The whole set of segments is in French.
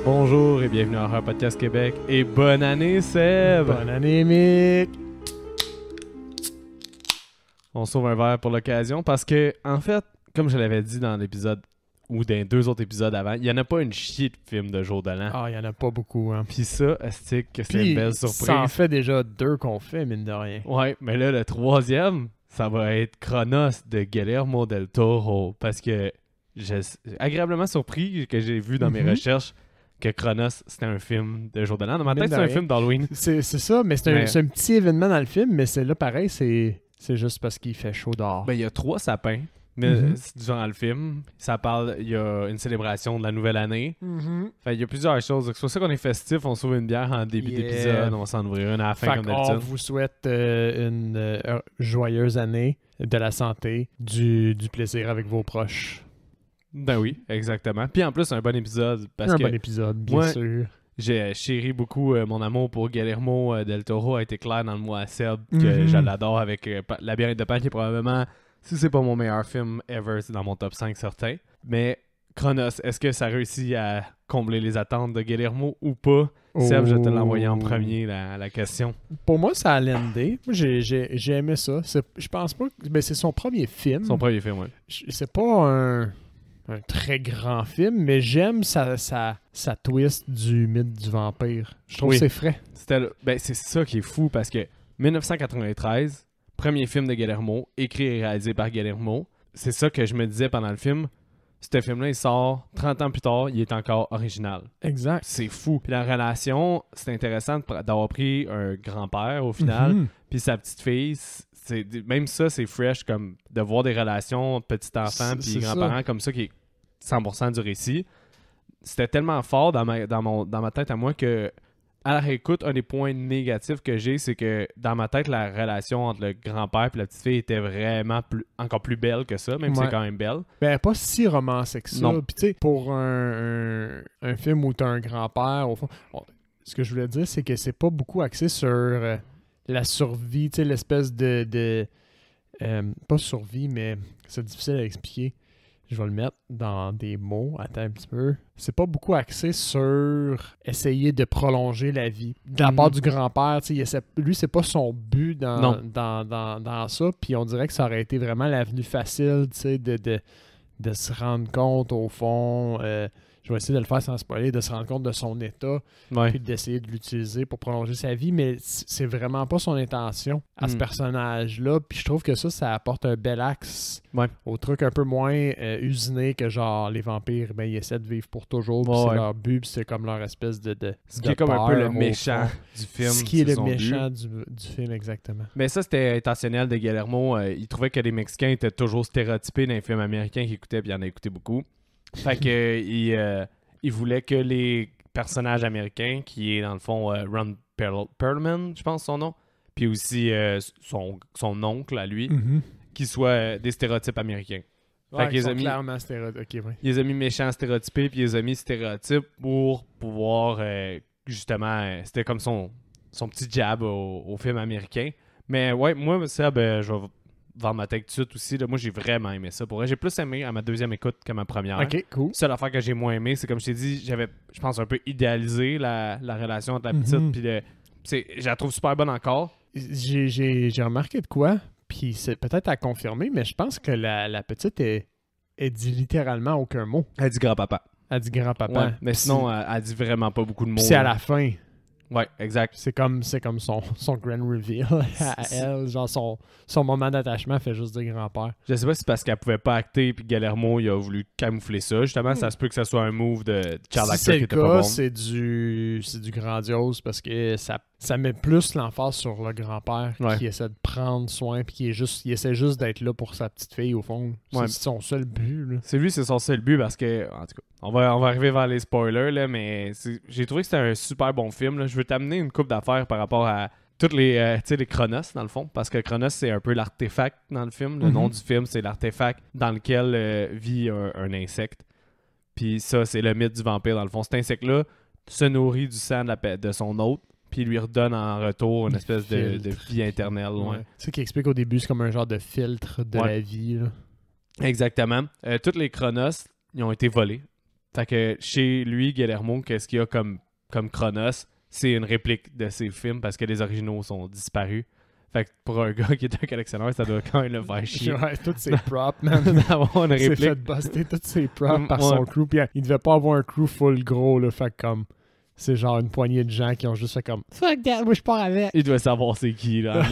Bonjour et bienvenue à Horreur Podcast Québec et bonne année Seb! Bonne année Mick! On sauve un verre pour l'occasion parce que, en fait, comme je l'avais dit dans l'épisode ou dans 2 autres épisodes avant, il n'y en a pas une chier de films de jour de l'an. Ah, il n'y en a pas beaucoup, hein. Pis ça, astique, que c'est une belle surprise. Ça en fait déjà 2 qu'on fait, mine de rien. Ouais, mais là, le 3e, ça va être Cronos de Guillermo del Toro parce que j'ai agréablement surpris que j'ai vu dans mes recherches que Cronos, c'était un film de jour de l'an. Dans ma tête, c'est un film d'Halloween. C'est ça, mais c'est un petit événement dans le film, mais c'est là, pareil, c'est juste parce qu'il fait chaud dehors. Ben, il y a 3 sapins. Mais durant le film, ça parle, il y a une célébration de la nouvelle année. Fait, il y a plusieurs choses. C'est pour ça qu'on est festif, on s'ouvre une bière en début d'épisode, on va s'en ouvrir une à la fin comme d'habitude. On vous souhaite une joyeuse année, de la santé, du plaisir avec vos proches. Ben oui, exactement. Puis en plus, un bon épisode. Bon épisode, bien sûr. J'ai chéri beaucoup mon amour pour Guillermo del Toro a été clair dans le mois à Seb, que je l'adore avec Labyrinthe de Pan, qui est probablement, si c'est pas mon meilleur film ever, c'est dans mon top 5 certain. Mais Cronos, est-ce que ça réussit à combler les attentes de Guillermo ou pas? Seb, je te l'ai envoyé en premier la question. Pour moi, ça a landé. Moi, j'ai aimé ça. Je pense pas que... c'est son premier film. Son premier film, oui. C'est pas un très grand film, mais j'aime sa twist du mythe du vampire. Je trouve que c'est frais. C'est ça qui est fou parce que 1993, premier film de Guillermo, écrit et réalisé par Guillermo. C'est ça que je me disais pendant le film. Ce film-là, il sort 30 ans plus tard, il est encore original. Exact. C'est fou. Puis la relation, c'est intéressant d'avoir pris un grand-père au final, puis sa petite-fille. Même ça, c'est fresh, comme de voir des relations petit-enfant puis grands-parents comme ça qui est 100% du récit. C'était tellement fort dans ma tête à moi que, à la réécoute, un des points négatifs que j'ai, c'est que dans ma tête, la relation entre le grand-père et la petite-fille était vraiment encore plus belle que ça, même si c'est quand même belle. Ben, pas si romancée que ça. Puis tu sais, pour un film où t'as un grand-père, au fond, ce que je voulais dire, c'est que c'est pas beaucoup axé sur la survie, tu sais, l'espèce de pas survie, mais c'est difficile à expliquer. Je vais le mettre dans des mots. Attends un petit peu. C'est pas beaucoup axé sur essayer de prolonger la vie. De la part du grand-père, lui, c'est pas son but dans ça. Puis on dirait que ça aurait été vraiment l'avenue facile, de se rendre compte, au fond... je vais essayer de le faire sans spoiler, de se rendre compte de son état, puis d'essayer de l'utiliser pour prolonger sa vie, mais c'est vraiment pas son intention à ce personnage-là. Puis je trouve que ça apporte un bel axe au truc un peu moins usiné que genre les vampires, ben ils essaient de vivre pour toujours, puis c'est leur but, puis c'est comme leur espèce de ce qui est comme un peu le méchant du film. Ce qui est le méchant du film, exactement. Mais ça, c'était intentionnel de Guillermo. Il trouvait que les Mexicains étaient toujours stéréotypés dans les films américains qu'il écoutait, puis il en a écouté beaucoup. Fait que il voulait que les personnages américains, qui est dans le fond Ron Perlman, je pense son nom, puis aussi son oncle à lui, qui soient des stéréotypes américains. Fait qu'ils sont clairement stéréotypés. Okay, ils les ont mis méchants stéréotypés, puis ils les ont mis stéréotypes pour pouvoir justement, c'était comme son petit jab au film américain. Mais ouais, moi, ça, je vais vendre ma tête tout de suite aussi. Là, moi, j'ai vraiment aimé ça. Pour vrai, j'ai plus aimé à ma deuxième écoute qu'à ma première. Ok, cool. Seule affaire que j'ai moins aimé, c'est comme je t'ai dit, j'avais, je pense, un peu idéalisé la relation entre la petite. Puis je la trouve super bonne encore. J'ai remarqué de quoi, puis c'est peut-être à confirmer, mais je pense que la petite, elle dit littéralement aucun mot. Elle dit grand-papa. Elle dit grand-papa. Ouais, mais sinon, elle dit vraiment pas beaucoup de mots. C'est à la fin. Ouais, exact. C'est comme son grand reveal à elle. Genre, son moment d'attachement fait juste dire grand-père. Je sais pas si c'est parce qu'elle pouvait pas acter puis Guillermo, il a voulu camoufler ça. Justement, ça se peut que ça soit un move de Charles Actor qui était pas bon. C'est du grandiose parce que ça met plus l'emphase sur le grand-père qui essaie de prendre soin puis il essaie juste d'être là pour sa petite fille au fond. C'est son seul but. Là. C'est son seul but parce que, en tout cas, on va arriver vers les spoilers, là, mais j'ai trouvé que c'était un super bon film. Là. Je veux t'amener une couple d'affaires par rapport à toutes les Cronos, dans le fond, parce que Cronos, c'est un peu l'artefact dans le film. Le nom du film, c'est l'artefact dans lequel vit un insecte. Puis ça, c'est le mythe du vampire, dans le fond. Cet insecte-là se nourrit du sang de son hôte, puis lui redonne en retour une espèce de vie éternelle. Ouais. C'est ça qui explique au début, c'est comme un genre de filtre de la vie. Là. Exactement. Toutes les Cronos, ils ont été volés Fait que chez lui, Guillermo, qu'est-ce qu'il y a comme Chronos, c'est une réplique de ses films parce que les originaux sont disparus. Fait que pour un gars qui est un collectionneur, ça doit quand même le faire chier. Ouais, tous ses props, man. D'avoir une Il s'est réplique. fait buster tous ses props par son crew. Puis il devait pas avoir un crew full gros, là. Fait que comme, c'est genre une poignée de gens qui ont juste fait comme, fuck that, moi je pars avec. Il doit savoir c'est qui, là.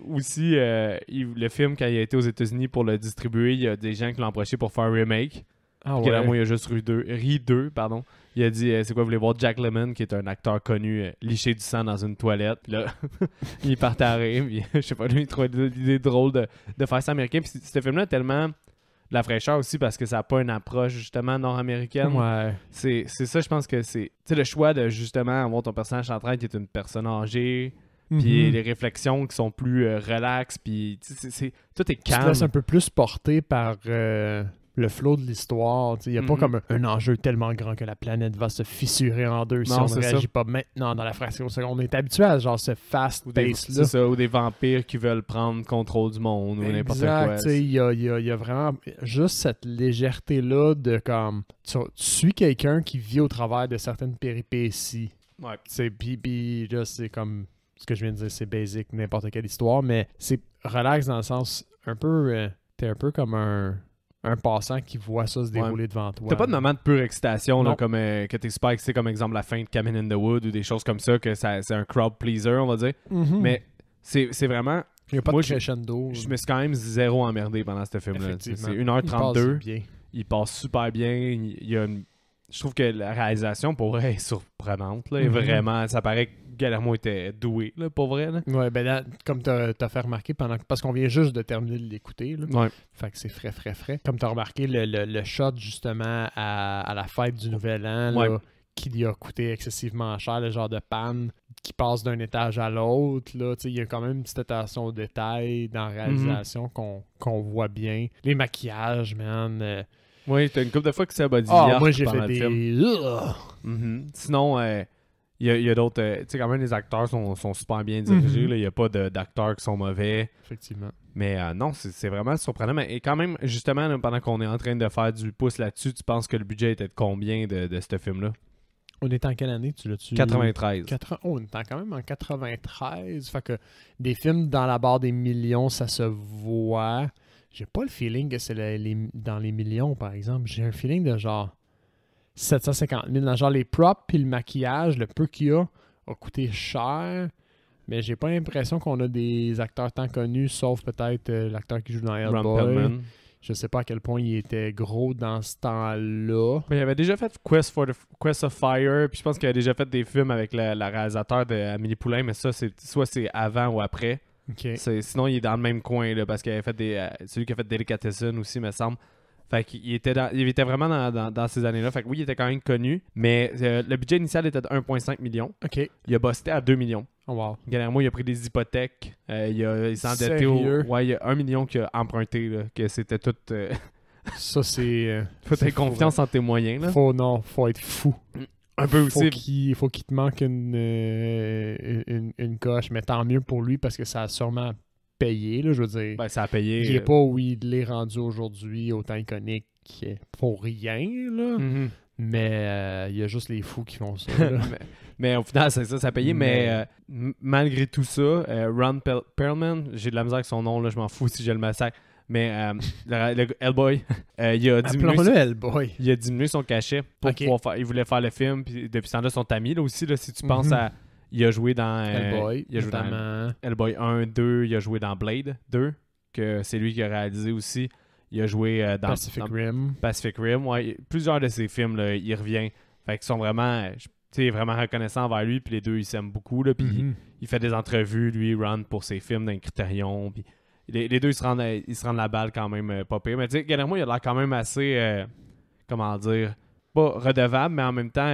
Aussi, le film, quand il a été aux États-Unis pour le distribuer, il y a des gens qui l'ont approché pour faire un remake. Ah ouais. Guillermo, il a juste ri 2, pardon. Il a dit, c'est quoi, vous voulez voir Jack Lemmon, qui est un acteur connu, licher du sang dans une toilette. Puis là, il partait à rire. Puis, je sais pas, lui, il trouvait l'idée drôle de faire ça américain. Puis ce film-là a tellement de la fraîcheur aussi parce que ça n'a pas une approche, justement, nord-américaine. Ouais. C'est ça, je pense que c'est... Tu sais, le choix de, justement, avoir ton personnage central qui est une personne âgée... Puis les réflexions qui sont plus relaxes, puis tout est calme. Tu te laisses un peu plus porter par le flow de l'histoire. Il n'y a pas comme un enjeu tellement grand que la planète va se fissurer en deux si on ne réagit pas maintenant dans la fraction de seconde. On est habitué à genre ce fast-pace-là. C'est ça, ou des vampires qui veulent prendre contrôle du monde, ou n'importe quoi. Il y a vraiment juste cette légèreté-là de comme... Tu suis quelqu'un qui vit au travers de certaines péripéties. Ouais. Puis là, c'est comme... Ce que je viens de dire, c'est basic, n'importe quelle histoire, mais c'est relax dans le sens un peu... t'es un peu comme un passant qui voit ça se dérouler devant toi. T'as pas de moment de pure excitation, là, comme que t'es super excité, comme exemple la fin de Cabin in the Wood ou des choses comme ça, que c'est un crowd pleaser, on va dire. Mais c'est vraiment... Il n'y a pas de crescendo. Je me suis quand même zéro emmerdé pendant ce film-là. C'est 1h32. Il passe super bien. Je trouve que la réalisation, pour vrai, est surprenante. Là, et vraiment, ça paraît que Guillermo était doué, là, pour vrai. Là. Ouais, ben là, comme t'as fait remarquer, parce qu'on vient juste de terminer de l'écouter, là, fait que c'est frais. Comme t'as remarqué, le shot, justement, à la fête du Nouvel An, là, qui lui a coûté excessivement cher, le genre de panne qui passe d'un étage à l'autre. Il y a quand même une petite attention au détail dans la réalisation qu'on voit bien. Les maquillages, man... Oui, t'as une couple de fois que c'est body moi j'ai fait des... Sinon, il y a d'autres... tu sais, quand même, les acteurs sont super bien dirigés. Il n'y a pas d'acteurs qui sont mauvais. Effectivement. Mais non, c'est vraiment surprenant. Mais et quand même, justement, là, pendant qu'on est en train de faire du pouce là-dessus, tu penses que le budget était de combien de ce film-là? On est en quelle année, tu l'as-tu? 93. On est quand même en 93. Fait que des films dans la barre des millions, ça se voit... J'ai pas le feeling que c'est dans les millions, par exemple. J'ai un feeling de genre 750 000. Dans genre les props puis le maquillage, le peu qu'il y a coûté cher. Mais j'ai pas l'impression qu'on a des acteurs tant connus, sauf peut-être l'acteur qui joue dans Hellboy. Je sais pas à quel point il était gros dans ce temps-là. Mais il avait déjà fait Quest of Fire, puis je pense qu'il a déjà fait des films avec la réalisateur d'Amélie Poulain, mais ça, soit c'est avant ou après. Okay. Sinon, il est dans le même coin, là, parce qu'il avait fait celui qui a fait Delicatessen aussi, me semble. Fait qu'il était vraiment dans ces années-là. Fait que oui, il était quand même connu, mais le budget initial était de 1,5 million. Okay. Il a busté à 2 millions. Oh wow. Guillermo, il a pris des hypothèques. Il s'est endetté il y a 1 million qu'il a emprunté, là, que c'était tout... Ça, c'est... faut avoir confiance en tes moyens. Là. Faut être fou. Un peu aussi. Il faut qu'il te manque une coche, mais tant mieux pour lui parce que ça a sûrement payé, là, je veux dire. Ben, ça a payé. Il n'est pas où il est rendu aujourd'hui, autant iconique pour rien, là. Mais il y a juste les fous qui font ça. mais au final, c'est ça, ça a payé. Mais malgré tout ça, Ron Perlman, j'ai de la misère avec son nom, là, je m'en fous si je le massacre. Mais le Hellboy, il a diminué son cachet pour pouvoir faire. Il voulait faire le film, puis depuis ce temps-là, ils sont amis là aussi. Là, si tu penses à. Il a joué dans Hellboy, il a joué dans Hellboy 1, 2, il a joué dans Blade 2, que c'est lui qui a réalisé aussi. Il a joué dans Pacific Rim. Pacific Rim, ouais. Plusieurs de ses films, là, il revient. Fait qu'ils sont vraiment. Vraiment reconnaissants envers lui, puis les deux, ils s'aiment beaucoup. Là, puis il fait des entrevues, lui, Ron, pour ses films dans Criterion, puis. Les deux, ils se rendent la balle quand même pas pire. Mais tu sais, Guillermo, il a l'air quand même assez, comment dire, pas redevable, mais en même temps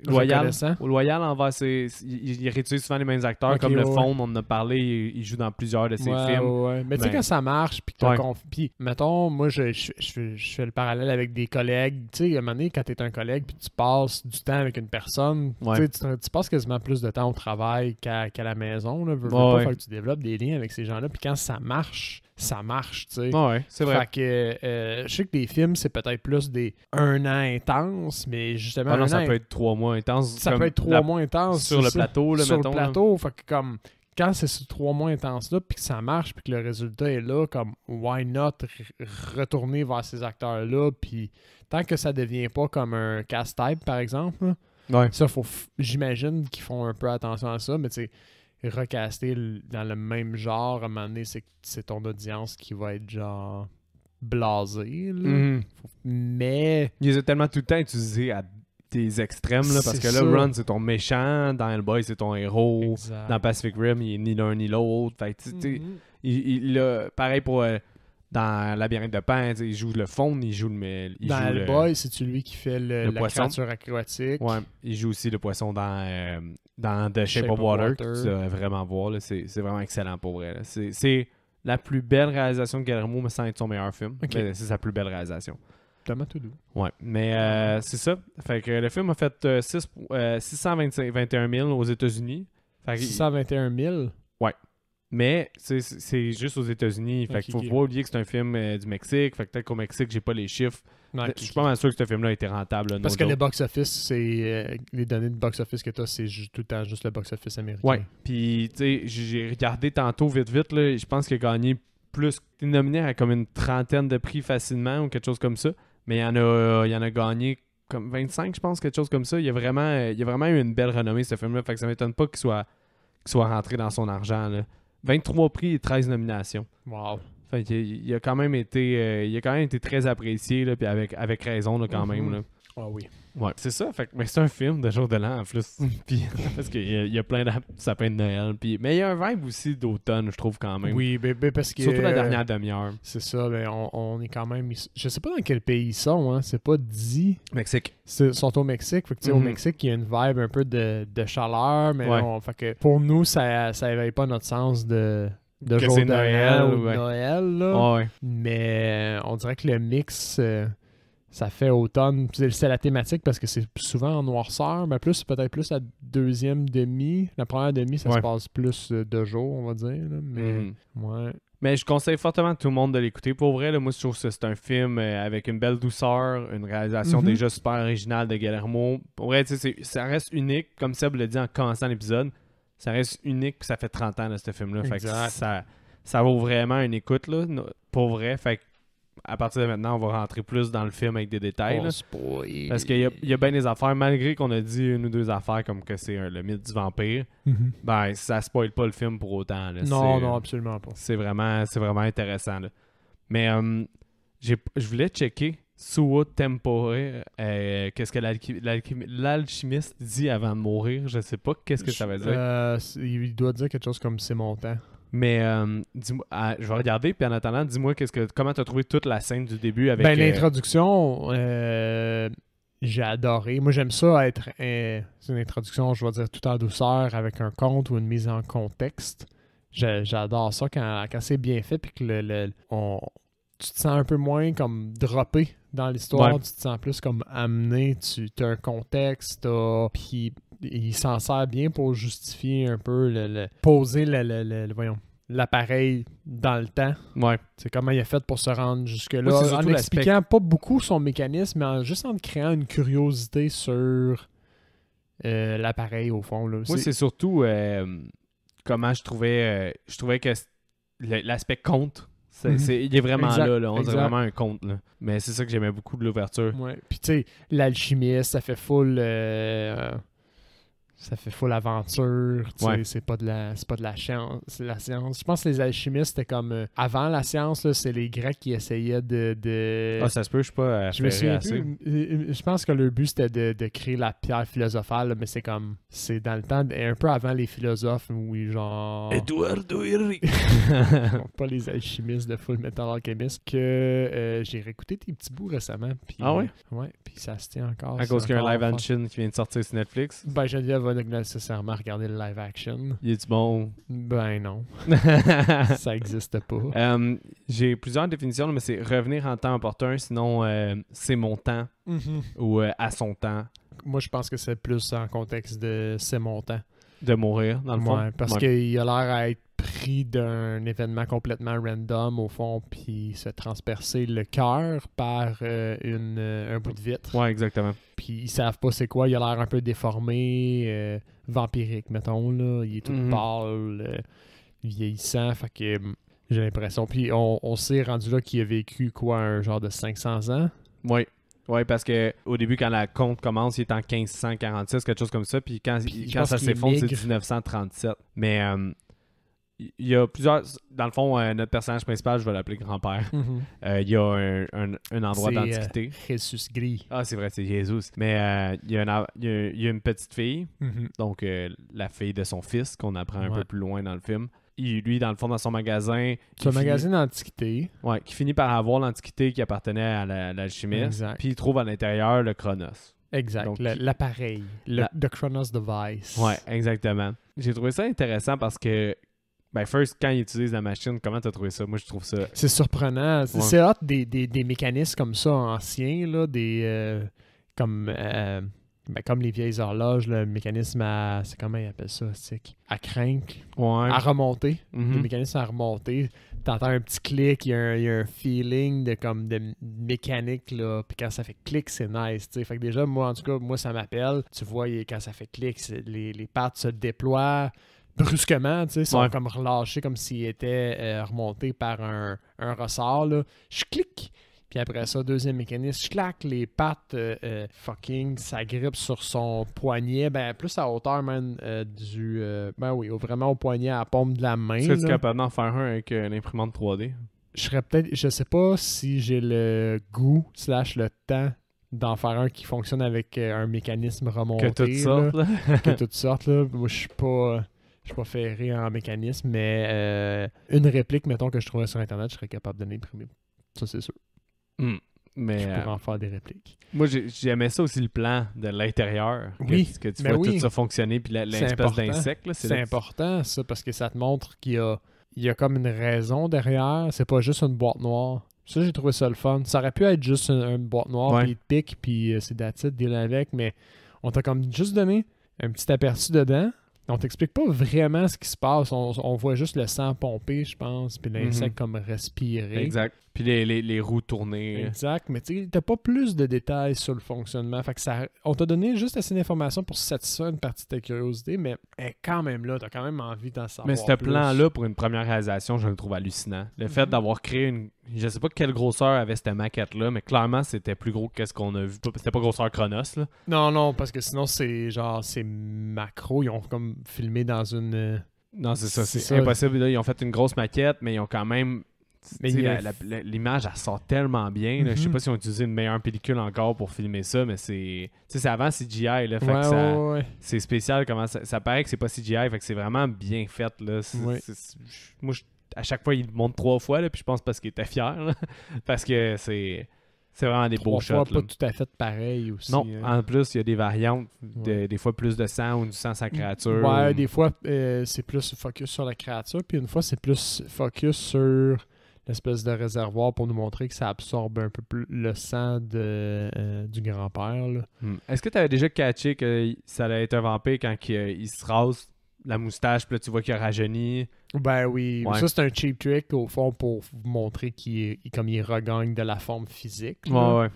loyal envers ses... Il réutilise souvent les mêmes acteurs, comme le Faun, on en a parlé, il joue dans plusieurs de ses films. Ouais. Mais tu sais, quand ça marche, puis mettons, moi, je fais le parallèle avec des collègues. Tu sais, à un moment donné, quand tu es un collègue, puis tu passes du temps avec une personne, tu passes quasiment plus de temps au travail qu'à la maison. Là, faut que tu développes des liens avec ces gens-là, puis quand ça marche, ça marche, tu sais. Ouais, c'est vrai. Fait que je sais que des films, c'est peut-être plus des 1 an intense, mais justement. Non, ça peut être 3 mois intense. Ça peut être 3 mois intense. Sur le plateau, là, sur mettons. Sur le plateau, fait que comme. Quand c'est ces 3 mois intenses-là, puis que ça marche, puis que le résultat est là, comme why not retourner vers ces acteurs-là, puis tant que ça devient pas comme un cast-type, par exemple, là, Ouais. ça, j'imagine qu'ils font un peu attention à ça, mais tu sais, recaster dans le même genre, à un moment donné, c'est ton audience qui va être genre blasée, là. Mm-hmm. Mais... Ils ont tellement tout le temps utilisé à des extrêmes, là, parce que là, ça. Ron, c'est ton méchant, dans Hellboy, c'est ton héros, Exact. dans Pacific Rim, il est ni l'un ni l'autre. Fait que, tu sais, il a, pareil pour dans Labyrinthe de Pan, il joue le faune, il joue le... Dans Hellboy, c'est lui qui fait la poisson. créature aquatique. Ouais, il joue aussi le poisson dans The Shape of Water, que tu dois vraiment voir, là, c'est vraiment excellent pour vrai. Là. C'est la plus belle réalisation de Guillermo, mais sans être son meilleur film. Okay. C'est sa plus belle réalisation. Tellement tout doux. Ouais, mais c'est ça. Fait que le film a fait 621 000 aux États-Unis. 621 000? Ouais. Mais c'est juste aux États-Unis. Fait qu'il faut pas oublier que c'est un film du Mexique. Fait que peut-être qu'au Mexique, j'ai pas les chiffres. Je suis pas mal sûr que ce film-là a été rentable. Là, parce que le box-office, c'est les données de box-office que tu as, c'est tout le temps juste le box-office américain. Ouais. Puis, tu sais, j'ai regardé tantôt vite, là. Je pense qu'il a gagné plus. Il est nominé à comme une trentaine de prix facilement ou quelque chose comme ça. Mais il y en a gagné comme 25, je pense, quelque chose comme ça. Il y a vraiment eu une belle renommée, ce film-là. Fait que ça m'étonne pas qu'il soit rentré dans son argent, là. 23 prix et 13 nominations. Wow. Fait qu'il a quand même été très apprécié, là, puis avec raison, là, quand même. Là. Ah oui. Ouais, c'est ça. Fait que, mais c'est un film de jour de l'an en plus. Puis, parce qu'il y a plein de sapins de Noël. Puis, mais il y a un vibe aussi d'automne, je trouve, quand même. Oui, mais parce que... Surtout la dernière demi-heure. C'est ça, mais on est quand même... Je sais pas dans quel pays ils sont, hein. C'est pas dit. Mexique. Ils sont au Mexique. Fait que, au Mexique, il y a une vibe un peu de chaleur, mais fait que pour nous, ça éveille pas notre sens de jour de Noël ou Noël, là. Ouais. Mais on dirait que le mix... ça fait automne. C'est la thématique parce que c'est souvent en noirceur, mais peut-être plus la deuxième demi. La première demi, ça se passe plus de jour, on va dire. Là. Mais ouais. Mais je conseille fortement à tout le monde de l'écouter. Pour vrai, là, moi, je trouve que c'est un film avec une belle douceur, une réalisation déjà super originale de Guillermo. Pour vrai, ça reste unique. Comme Seb l'a dit en commençant l'épisode, ça reste unique. Ça fait 30 ans, là, ce film-là. Fait que ça vaut vraiment une écoute, là, pour vrai. Fait que à partir de maintenant, on va rentrer plus dans le film avec des détails. Parce qu'il y a bien des affaires, malgré qu'on a dit une ou deux affaires comme que c'est le mythe du vampire, ben ça spoil pas le film pour autant. Là. Non, absolument pas. C'est vraiment intéressant. Là. Mais je voulais checker Suo Tempore, qu'est-ce que l'alchimiste dit avant de mourir. Je sais pas qu'est-ce que ça veut dire. Il doit dire quelque chose comme c'est mon temps. Mais dis-moi, je vais regarder, puis en attendant, dis-moi comment tu as trouvé toute la scène du début avec... l'introduction, j'ai adoré. Moi, j'aime ça être... c'est une introduction, je vais dire, tout en douceur, avec un conte ou une mise en contexte. J'adore ça quand c'est bien fait, puis que tu te sens un peu moins comme droppé dans l'histoire, tu te sens plus comme amené, tu as un contexte, puis... Il s'en sert bien pour justifier un peu poser l'appareil dans le temps. Ouais. C'est comment il a fait pour se rendre jusque-là. En expliquant pas beaucoup son mécanisme, mais juste en créant une curiosité sur l'appareil au fond. Là. Moi, c'est surtout comment je trouvais que l'aspect conte. Il est vraiment là. On dirait vraiment un conte. Là. Mais c'est ça que j'aimais beaucoup de l'ouverture. Ouais. Puis tu sais, l'alchimiste, ça fait full... ça fait full aventure, c'est pas de la science, c'est la science. Je pense que les alchimistes, c'était comme avant la science, là, c'est les Grecs qui essayaient de... Ah, ça se peut, je sais pas. Je me souviens plus. Je pense que leur but, c'était de créer la pierre philosophale, là, mais c'est dans le temps, un peu avant les philosophes, oui, genre... Eduardo Henry! Pas les alchimistes de Full Metal Alchemist, que j'ai réécouté des petits bouts récemment. Pis, ah ouais? Ouais, puis ça se tient encore. À cause qu'il y a un live action qui vient de sortir sur Netflix? Ben, Geneviève va nécessairement regarder le live action. Il est-tu bon? Ben non. Ça existe pas. J'ai plusieurs définitions, mais c'est revenir en temps opportun, sinon c'est mon temps ou à son temps. Moi, je pense que c'est plus en contexte de c'est mon temps. de mourir, dans le fond. Ouais, parce qu'il a l'air à être pris d'un événement complètement random, au fond, puis se transpercer le cœur par un bout de vitre. Ouais, exactement. Puis ils savent pas c'est quoi, il a l'air un peu déformé, vampirique, mettons, là. Il est tout pâle, vieillissant, fait que j'ai l'impression. Puis on s'est rendu là qu'il a vécu, quoi, un genre de 500 ans? Oui. Oui, parce que au début, quand la compte commence, il est en 1546, quelque chose comme ça. Puis quand ça s'effondre, c'est 1937. Mais il y a plusieurs... Dans le fond, notre personnage principal, je vais l'appeler grand-père. Il y a un endroit d'antiquité. Jesus Gris. Ah, c'est vrai, c'est Jesus. Mais il y a une petite fille, donc la fille de son fils, qu'on apprend un peu plus loin dans le film. Lui, dans le fond, dans son magasin... C'est un magasin d'antiquité. Ouais, qui finit par avoir l'antiquité qui appartenait à l'alchimiste. Puis il trouve à l'intérieur le Chronos. Exact, donc, l'appareil. The Chronos Device. Ouais, exactement. J'ai trouvé ça intéressant parce que, first, quand il utilise la machine, comment t'as trouvé ça? Moi, je trouve ça... C'est surprenant. C'est hot des mécanismes comme ça anciens, là, comme les vieilles horloges, le mécanisme à... C'est comment ils appellent ça? À crank. Ouais. À remonter. Le mécanisme à remonter. T'entends un petit clic, il y a un feeling de mécanique, là. Puis quand ça fait clic, c'est nice, t'sais. Fait que déjà, moi, en tout cas, ça m'appelle. Tu vois, quand ça fait clic, les pattes se déploient brusquement, tu sais, sont comme relâchés, comme s'ils étaient remontés par un ressort, là. Je clique. Puis après ça, deuxième mécanisme, je claque les pattes s'agrippent sur son poignet, plus à hauteur même vraiment au poignet, à la paume de la main. Est-ce que tu es capable d'en faire un avec une imprimante 3D? Je sais pas si j'ai le goût / le temps d'en faire un qui fonctionne avec un mécanisme remonté. Que toutes sortes, là. Que toutes sortes, là. Moi, je suis pas ferré en mécanisme, mais une réplique, mettons, que je trouvais sur Internet, je serais capable de l'imprimer. Ça, c'est sûr. Mais, je pourrais en faire des répliques. Moi, j'aimais ça aussi, le plan de l'intérieur. Oui. Que tu vois tout ça fonctionner, puis l'espèce d'insecte. C'est important, ça, parce que ça te montre qu'il y a comme une raison derrière. C'est pas juste une boîte noire. Ça, j'ai trouvé ça le fun. Ça aurait pu être juste une boîte noire, puis il te pique, puis c'est that's it, deal avec, mais on t'a comme juste donné un petit aperçu dedans. On t'explique pas vraiment ce qui se passe. On voit juste le sang pomper, je pense, puis l'insecte comme respirer. Exact. Puis les roues tourner. Exact. Mais tu sais, t'as pas plus de détails sur le fonctionnement. Fait que on t'a donné juste assez d'informations pour satisfaire une partie de ta curiosité, mais quand même là, t'as quand même envie d'en savoir plus. Mais ce plan-là, pour une première réalisation, je le trouve hallucinant. Le fait d'avoir créé je sais pas quelle grosseur avait cette maquette-là, mais clairement, c'était plus gros que ce qu'on a vu. C'était pas grosseur Chronos, là. Non, parce que sinon, c'est macro. Ils ont comme filmé dans une... Non, c'est ça. C'est impossible. Là, ils ont fait une grosse maquette, mais ils ont quand même... l'image, elle sort tellement bien. Là. Je sais pas si on utilisé une meilleure pellicule encore pour filmer ça, mais c'est avant CGI. Là, fait que c'est spécial comment ça paraît que c'est pas CGI, fait que c'est vraiment bien fait. Là. Moi, à chaque fois, il le montre 3 fois, là, puis je pense parce qu'il était fier. Là, parce que c'est vraiment des beaux shots. Pas tout à fait pareil aussi. Non, en plus, il y a des variantes. Des fois, plus de sang ou du sang sans créature. Ouais, des fois, c'est plus focus sur la créature, puis une fois, c'est plus focus sur l'espèce de réservoir pour nous montrer que ça absorbe un peu plus le sang du grand-père. Est-ce que tu avais déjà catché que ça allait être un vampire quand il se rase la moustache, puis là, tu vois qu'il a rajeuni? Ben oui. Ouais. Ça, c'est un cheap trick, au fond, pour vous montrer qu'il regagne de la forme physique. Ouais.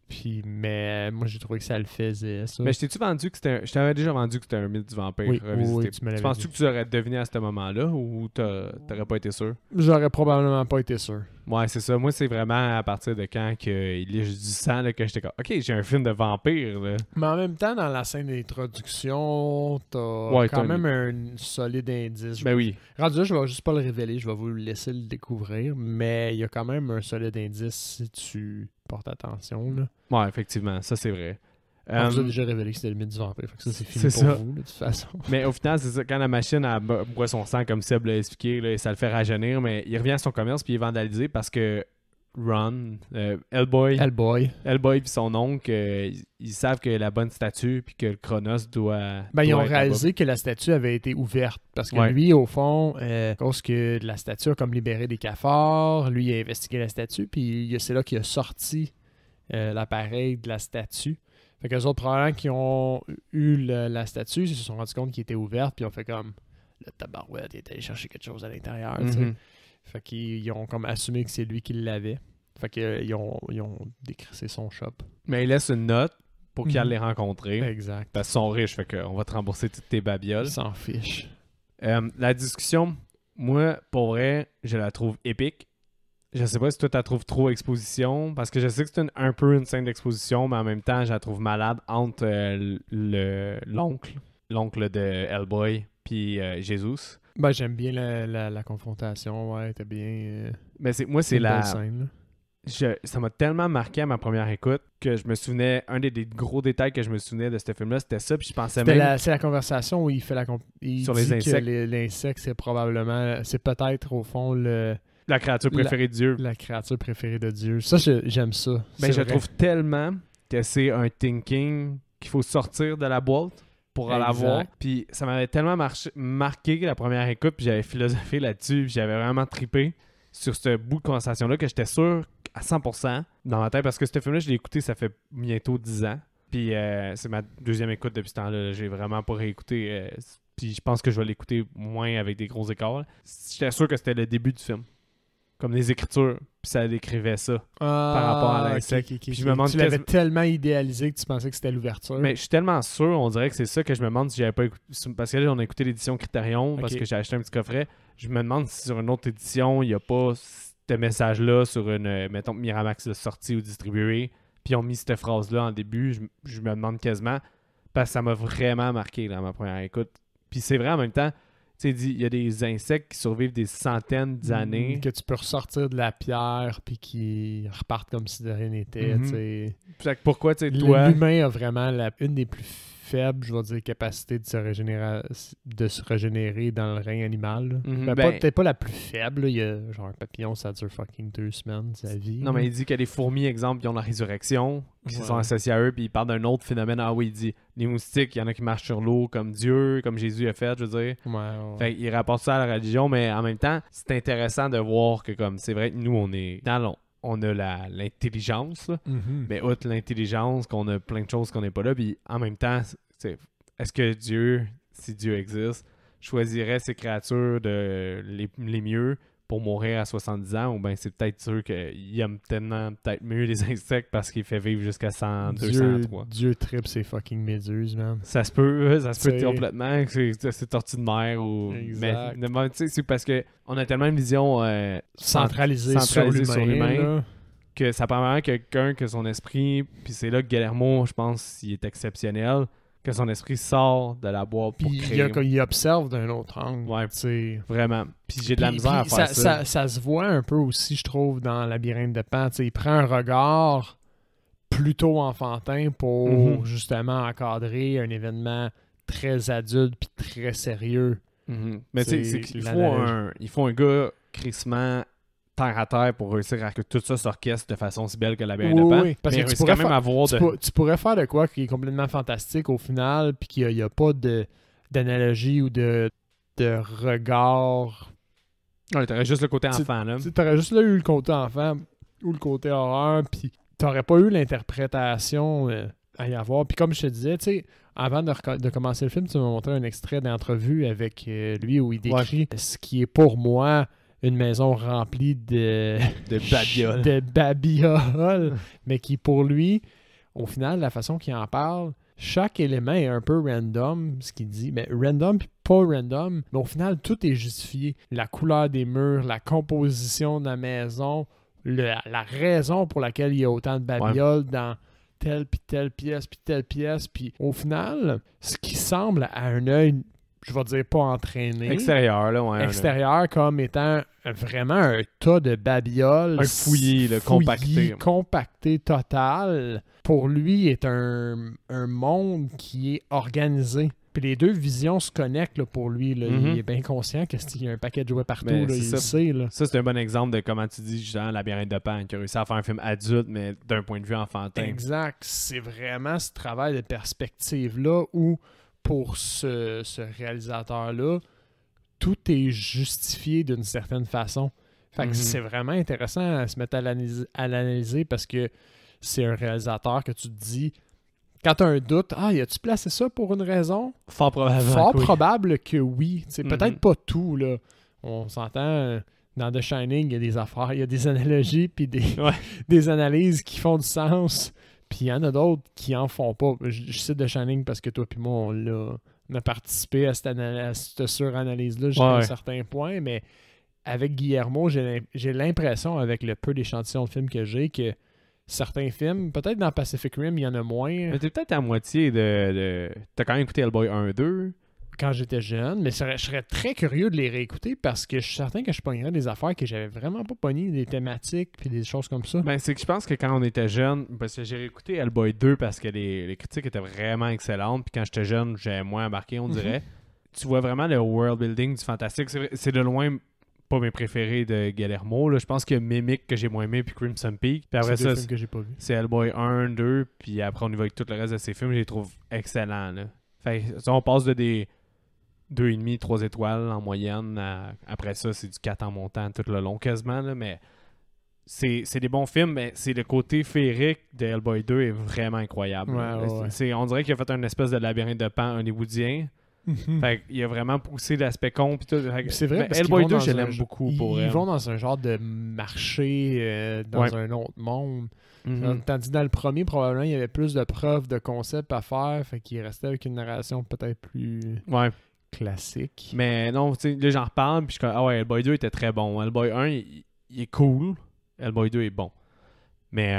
Puis, mais moi, j'ai trouvé que ça le faisait, ça. Mais je t'avais déjà vendu que c'était un mythe du vampire revisité. Oui, tu penses-tu que tu aurais deviné à ce moment-là ou t'aurais pas été sûr? J'aurais probablement pas été sûr. Ouais, c'est ça. Moi, c'est vraiment à partir de quand il lige du sang là, que j'étais comme, OK, j'ai un film de vampire. Là. Mais en même temps, dans la scène d'introduction, t'as quand même un solide indice. Ben oui. Rendu là, je vais juste pas le révéler, je vais vous laisser le découvrir, mais il y a quand même un solide indice si tu portes attention. Là. Ouais, effectivement, ça c'est vrai. On vous a déjà révélé que c'était le mythe du vampire, fait que ça c'est fini pour vous, de toute façon. Mais au final, c'est ça, quand la machine boit son sang, comme Seb l'a expliqué, là, ça le fait rajeunir, mais il revient à son commerce puis il est vandalisé parce que Ron, Hellboy puis son oncle, ils savent que la bonne statue puis que le Chronos doit ils ont réalisé que la statue avait été ouverte parce que lui, au fond, à cause que la statue a comme libéré des cafards, lui il a investigué la statue puis c'est là qu'il a sorti l'appareil de la statue. Fait qu'eux autres, probablement, qui ont eu la statue, ils se sont rendus compte qu'elle était ouverte, puis ils ont fait comme le tabarouette, il est allé chercher quelque chose à l'intérieur, tu sais. Fait qu'ils ont comme assumé que c'est lui qui l'avait. Fait qu'ils ont décrissé son shop. Mais il laisse une note pour qu'il aille les rencontrer. Exact. Parce qu'ils sont riches, fait qu'on va te rembourser toutes tes babioles. Ils s'en fichent. La discussion, moi, pour vrai, je la trouve épique. Je sais pas si toi, tu la trouves trop exposition, parce que je sais que c'est un peu une scène d'exposition, mais en même temps, je la trouve malade entre l'oncle de Hellboy, puis Jesus. Ben, j'aime bien la confrontation, ouais, t'es bien... Mais moi, c'est la... scène, ça m'a tellement marqué à ma première écoute que je me souvenais, un des gros détails que je me souvenais de ce film-là, c'était ça, puis je pensais même... C'est la conversation où il fait sur les insectes. L'insecte, c'est peut-être, au fond, la créature préférée de Dieu. La créature préférée de Dieu. Ça, j'aime ça. Ben, je trouve tellement que c'est un thinking qu'il faut sortir de la boîte pour aller voir. Puis ça m'avait tellement marqué la première écoute, puis j'avais philosophé là-dessus, puis j'avais vraiment trippé sur ce bout de conversation-là que j'étais sûr à 100% dans ma tête, parce que ce film-là, je l'ai écouté, ça fait bientôt 10 ans. Puis c'est ma deuxième écoute depuis ce temps-là. J'ai vraiment pas réécouté. Puis je pense que je vais l'écouter moins avec des gros écarts. J'étais sûr que c'était le début du film. Comme les écritures, puis ça décrivait ça par rapport à l'insecte. Puis je me demande, tu l'avais tellement idéalisé que tu pensais que c'était l'ouverture. Mais je suis tellement sûr, on dirait que c'est ça que je me demande si j'avais pas écouté. Parce que là, on a écouté l'édition Criterion, parce que j'ai acheté un petit coffret. Je me demande si sur une autre édition, il n'y a pas ce message-là sur une, mettons, Miramax l'a sorti ou distribué, puis ils ont mis cette phrase-là en début. Je me demande quasiment, parce que ça m'a vraiment marqué dans ma première écoute. Puis c'est vrai en même temps. Tu sais, il y a des insectes qui survivent des centaines d'années. Que tu peux ressortir de la pierre puis qui repartent comme si de rien n'était. Pourquoi, tu sais, toi... L'humain a vraiment une des plus faibles, je vais dire, capacités de se régénérer dans le règne animal. Peut-être pas la plus faible. Là. Il y a genre un papillon, ça dure fucking 2 semaines, sa vie. Non, mais il dit qu'il y a des fourmis, exemple, qui ont la résurrection, qui se sont associés à eux, puis il parle d'un autre phénomène. Ah oui, il dit, les moustiques, il y en a qui marchent sur l'eau comme Dieu, comme Jésus a fait, je veux dire. Fait il rapporte ça à la religion, mais en même temps, c'est intéressant de voir que, comme, c'est vrai que nous, on a l'intelligence, mais outre l'intelligence, qu'on a plein de choses qu'on n'est pas là, puis en même temps, est-ce que Dieu, si Dieu existe, choisirait ses créatures les mieux pour mourir à 70 ans, ou bien c'est peut-être sûr qu'il aime tellement peut-être mieux les insectes parce qu'il fait vivre jusqu'à 100, 203. Dieu tripe ses fucking méduses, man. Ça se peut complètement que c'est tortues de mer ou... Exact. Mais c'est parce qu'on a tellement une vision centralisée sur l'humain que ça prend vraiment quelqu'un que son esprit, puis c'est là que Guillermo, je pense, il est exceptionnel, que son esprit sort de la boîte pour créer. Il observe d'un autre angle. Ouais, vraiment. Puis j'ai de la misère à faire ça. Ça se voit un peu aussi, je trouve, dans Labyrinthe de Pan. Il prend un regard plutôt enfantin pour justement encadrer un événement très adulte puis très sérieux. Mais c'est qu'il faut un gars crissement terre à terre pour réussir à que tout ça s'orchestre de façon si belle que la Labyrinthe de Pan. Oui, parce que tu pourrais quand même avoir tu pourrais faire de quoi qui est complètement fantastique au final, puis qu'il n'y a pas d'analogie ou de regard. Ouais, t'aurais juste le côté enfant, là. T'aurais juste là eu le côté enfant ou le côté horreur, puis t'aurais pas eu l'interprétation à y avoir. Puis comme je te disais, tu sais, avant de commencer le film, tu m'as montré un extrait d'entrevue avec lui où il décrit ce qui est pour moi une maison remplie de babioles. De babioles, mais qui pour lui, au final, la façon qu'il en parle, chaque élément est un peu random, ce qu'il dit, mais random puis pas random, mais au final, tout est justifié. La couleur des murs, la composition de la maison, la raison pour laquelle il y a autant de babioles dans telle puis telle pièce puis telle pièce, puis au final, ce qui semble à un œil, je vais dire pas entraîné. Extérieur, là, ouais. Extérieur comme étant vraiment un tas de babioles. Un fouillis, compacté. Compacté total. Pour lui, est un monde qui est organisé. Puis les deux visions se connectent là, pour lui. Là. Il est bien conscient qu'il y a un paquet de jouets partout. Là, il le sait. Là. Ça, c'est un bon exemple de comment tu dis, justement, Labyrinthe de Pan, qui a réussi à faire un film adulte, mais d'un point de vue enfantin. Exact. C'est vraiment ce travail de perspective-là où pour ce réalisateur-là, tout est justifié d'une certaine façon. Fait que c'est vraiment intéressant à se mettre à l'analyser parce que c'est un réalisateur que tu te dis, quand t'as un doute, y a-tu placé ça pour une raison? Fort probable. Probable que oui. Peut-être pas tout, là. On s'entend, dans The Shining, il y a des affaires, il y a des analogies, puis des analyses qui font du sens. Puis il y en a d'autres qui en font pas. Je cite The Shining parce que toi puis moi, on a participé à cette suranalyse-là jusqu'à un certain point, mais avec Guillermo, j'ai l'impression, avec le peu d'échantillons de films que j'ai, que certains films, peut-être dans Pacific Rim, il y en a moins. Mais t'es peut-être à moitié de... T'as quand même écouté Hellboy 1-2. Quand j'étais jeune, mais je serais très curieux de les réécouter parce que je suis certain que je pognerais des affaires que j'avais vraiment pas pognées, des thématiques puis des choses comme ça. Ben, c'est que je pense que quand on était jeune, parce que j'ai réécouté Hellboy 2 parce que les critiques étaient vraiment excellentes, puis quand j'étais jeune, j'avais moins embarqué, on dirait. Tu vois vraiment le world building du fantastique. C'est de loin pas mes préférés de Guillermo. Là. Je pense qu'il y a Mimic que j'ai moins aimé, puis Crimson Peak. Puis après ça, films que j'ai pas vu. C'est Hellboy 1, 2, puis après on y va avec tout le reste de ces films, je les trouve excellents. Là. Fait ça, on passe de des 2,5, 3 étoiles en moyenne. Après ça, c'est du 4 en montant tout le long quasiment. Là, mais c'est des bons films, mais c'est le côté féerique de Hellboy 2 est vraiment incroyable. On dirait qu'il a fait une espèce de labyrinthe de pan hollywoodien. Fait qu'il a vraiment poussé l'aspect con pis tout. C'est vrai, parce Hellboy 2, je l'aime beaucoup pour ils vont dans un genre de marché dans un autre monde. Tandis que dans le premier, probablement, il y avait plus de preuves de concepts à faire. Fait qu'il restait avec une narration peut-être plus classique. Mais non, tu sais, là, j'en reparle, puis je suis comme, Hellboy 2 était très bon. Hellboy 1, il est cool. Hellboy 2 est bon. Mais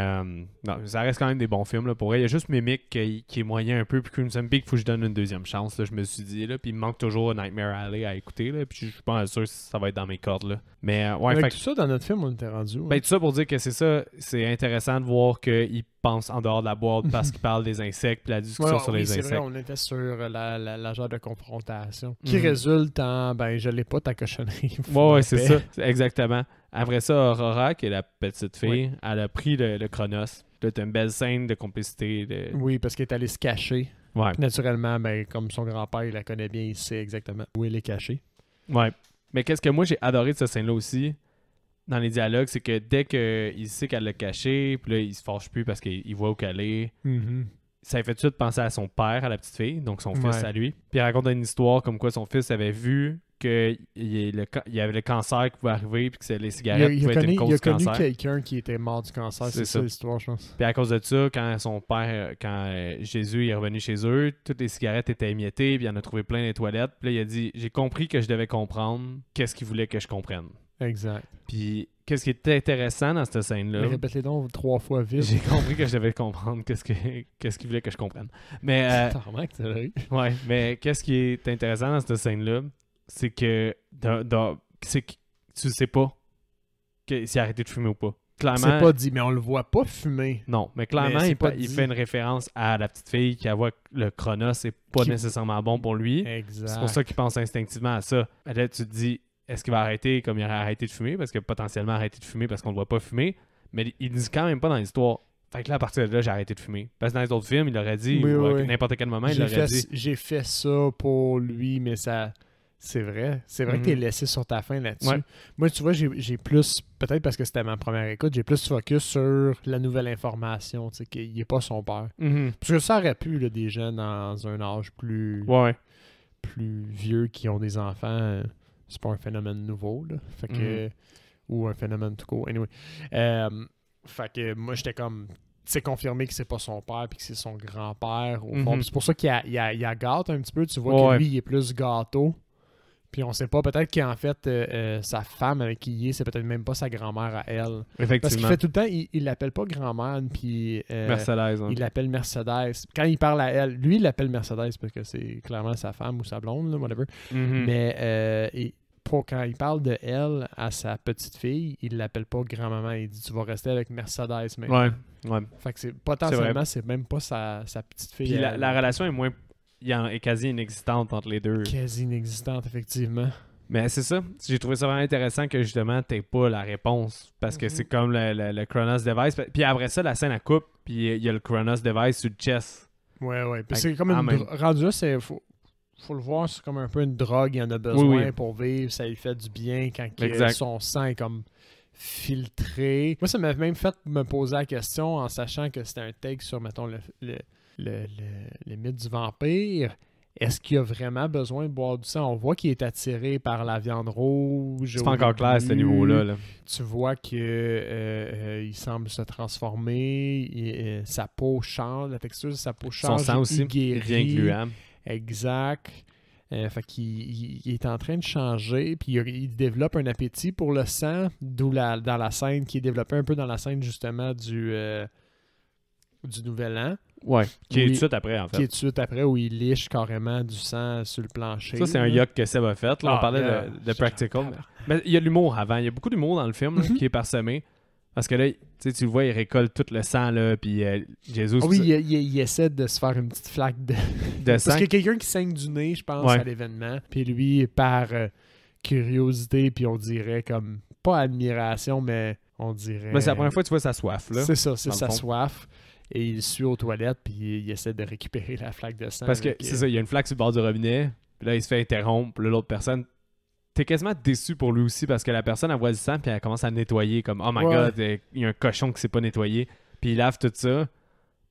non, ça reste quand même des bons films. Là, pour vrai, il y a juste Mimic qui est moyen un peu. Puis Crimson Peak, il faut que je donne une deuxième chance. Là, je me suis dit. Là, puis il me manque toujours Nightmare Alley à écouter. Là, puis je suis pas sûr si ça va être dans mes cordes. Là. Mais avec tout ça, dans notre film, on était rendu. Ben, tout ça pour dire que c'est ça. C'est intéressant de voir qu'il pense en dehors de la boîte parce qu'il parle des insectes. Puis la discussion sur les insectes. Vrai, on était sur la genre de confrontation qui résulte en je l'ai pas ta cochonnerie. Ouais, c'est ça. Exactement. Après ça, Aurora, qui est la petite fille, elle a pris le Chronos. Là, t'as une belle scène de complicité. Oui, parce qu'elle est allée se cacher. Ouais. Puis naturellement, comme son grand-père, il la connaît bien, il sait exactement où elle est cachée. Ouais. Mais qu'est-ce que moi, j'ai adoré de cette scène-là aussi, dans les dialogues, c'est que dès qu'il sait qu'elle l'a cachée, puis là, il se fâche plus parce qu'il voit où qu'elle est. Ça fait tout de suite penser à son père, à la petite fille, donc son fils à lui. Puis il raconte une histoire comme quoi son fils avait vu qu'il y avait le cancer qui pouvait arriver puis que les cigarettes pouvaient être une cause du cancer. Il a connu quelqu'un qui était mort du cancer, c'est ça l'histoire, je pense. Puis à cause de ça, quand Jésus est revenu chez eux, toutes les cigarettes étaient émiettées, puis il en a trouvé plein les toilettes. Puis là, il a dit, j'ai compris que je devais comprendre qu'est-ce qu'il voulait que je comprenne. Exact. Puis qu'est-ce qui était intéressant dans cette scène-là? Mais répète-les donc 3 fois vite. J'ai compris que je devais comprendre qu'est-ce qu'il voulait que je comprenne. Mais ouais, mais qu'est-ce qui est intéressant dans cette scène-là? C'est que tu sais pas s'il a arrêté de fumer ou pas. Clairement, c'est pas dit, mais on le voit pas fumer. Non, mais clairement, il fait une référence à la petite fille qui voit que le Chronos c'est pas nécessairement bon pour lui. Exact. C'est pour ça qu'il pense instinctivement à ça. Là, tu te dis, est-ce qu'il va arrêter comme il aurait arrêté de fumer? Parce qu'il a potentiellement arrêté de fumer parce qu'on le voit pas fumer. Mais il dit quand même pas dans l'histoire. Fait que là, à partir de là, j'ai arrêté de fumer. Parce que dans les autres films, il aurait dit, n'importe quel moment, il aurait dit. J'ai fait ça pour lui, mais ça... C'est vrai. C'est vrai que t'es laissé sur ta faim là-dessus. Ouais. Moi, tu vois, j'ai plus, peut-être parce que c'était ma première écoute, j'ai plus focus sur la nouvelle information, tu sais, qu'il n'est pas son père. Parce que ça aurait pu, là, des jeunes dans un âge plus vieux qui ont des enfants, c'est pas un phénomène nouveau, là. Fait que, ou un phénomène tout court. Anyway. Fait que moi, j'étais comme... C'est confirmé que c'est pas son père puis que c'est son grand-père, au fond. C'est pour ça qu'il y a gâte un petit peu. Tu vois que lui, il est plus gâteau. Puis on sait pas, peut-être qu'en fait, sa femme avec qui il est, c'est peut-être même pas sa grand-mère à elle. Effectivement. Parce qu'il fait tout le temps, il l'appelle pas grand-mère, puis Mercedes. Hein. Il l'appelle Mercedes. Quand il parle à elle, lui, il l'appelle Mercedes parce que c'est clairement sa femme ou sa blonde, là, whatever. Mais quand il parle de elle à sa petite fille, il l'appelle pas grand-maman. Il dit, tu vas rester avec Mercedes maintenant. Ouais. Fait que potentiellement, c'est même pas sa petite fille. Puis la relation est quasi inexistante entre les deux. Quasi inexistante, effectivement. Mais c'est ça. J'ai trouvé ça vraiment intéressant que justement, t'aies pas la réponse. Parce que c'est comme le Chronos Device. Puis après ça, la scène à coupe, puis il y a le Chronos Device sur le chest. Ouais. Puis c'est comme rendu là, faut le voir, c'est comme un peu une drogue. Il en a besoin pour vivre. Ça lui fait du bien quand son sang est comme filtré. Moi, ça m'a même fait me poser la question en sachant que c'était un take sur, mettons, le mythe du vampire, est-ce qu'il a vraiment besoin de boire du sang? On voit qu'il est attiré par la viande rouge. C'est pas encore clair à ce niveau-là. Là. Tu vois que il semble se transformer. Sa peau change, la texture de sa peau change. Son sang aussi guérit. devient gluant. Exact. Fait qu'il est en train de changer, puis il développe un appétit pour le sang, d'où dans la scène, qui est développé un peu dans la scène justement du Nouvel An. Ouais, qui est tout de suite après, en fait. Qui est tout de suite après, où il liche carrément du sang sur le plancher. Ça, c'est un yuck que Seb a fait. Là, on parlait de Practical. Mais il y a de l'humour avant. Il y a beaucoup d'humour dans le film là, qui est parsemé. Parce que là, tu le vois, il récolte tout le sang, là, puis Jésus... oui, il essaie de se faire une petite flaque de sang. Parce qu'il y a quelqu'un qui saigne du nez, je pense, à l'événement. Puis lui, par curiosité, puis on dirait comme... Pas admiration, mais on dirait... Mais c'est la première fois que tu vois sa soif, là. C'est ça, c'est sa soif. Et il suit aux toilettes, puis il essaie de récupérer la flaque de sang. Parce que, c'est ça, il y a une flaque sur le bord du robinet, puis là, il se fait interrompre, puis l'autre personne... T'es quasiment déçu pour lui aussi, parce que la personne, elle voit du sang, puis elle commence à nettoyer, comme « Oh my God, il y a un cochon qui s'est pas nettoyé. » Puis il lave tout ça.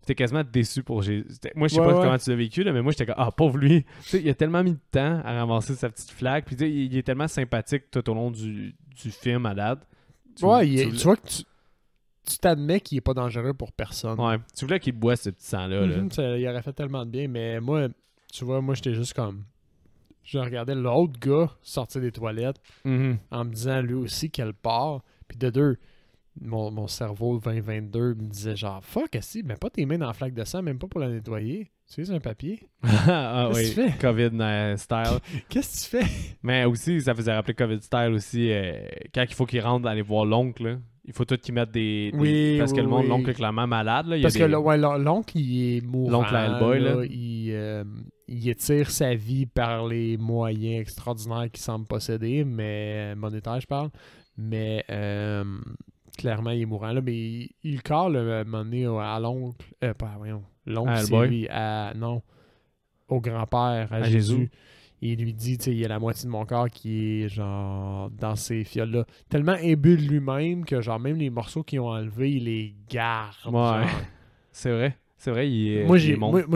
T'es quasiment déçu pour Jésus. Moi, je sais pas comment tu l'as vécu, là, mais moi, j'étais comme « Ah, pauvre lui! » Tu sais, il a tellement mis de temps à ramasser sa petite flaque, puis tu sais, il est tellement sympathique tout au long du film à date. Tu vois que tu t'admets qu'il est pas dangereux pour personne. Ouais. Tu voulais qu'il boit ce petit sang-là. Là. Il aurait fait tellement de bien, mais moi, tu vois, moi, j'étais juste comme... Je regardais l'autre gars sortir des toilettes en me disant lui aussi quelle part. Puis de deux, mon cerveau 2022 me disait genre fuck, si, mets pas tes mains dans la flaque de sang, même pas pour la nettoyer. Tu sais, c'est un papier. Ah oui, tu fais? COVID style. Qu'est-ce que tu fais? Mais aussi, ça faisait rappeler COVID style aussi. Quand il faut qu'il rentre d'aller voir l'oncle, là, il faut tout qu'il mette des... parce que le monde, l'oncle est clairement malade. Là, parce que l'oncle, il est mourant. L'oncle Hellboy, là. Il étire sa vie par les moyens extraordinaires qu'il semble posséder, mais monétaire, je parle. Mais clairement, il est mourant. Là, mais il carre un moment donné à l'oncle. L'oncle, c'est lui. Non. Au grand-père, à Jésus. Il lui dit, tu sais, il y a la moitié de mon corps qui est, genre, dans ces fioles-là. Tellement imbu de lui-même que, genre, même les morceaux qu'ils ont enlevés, il les garde. Ouais. C'est vrai. C'est vrai, moi,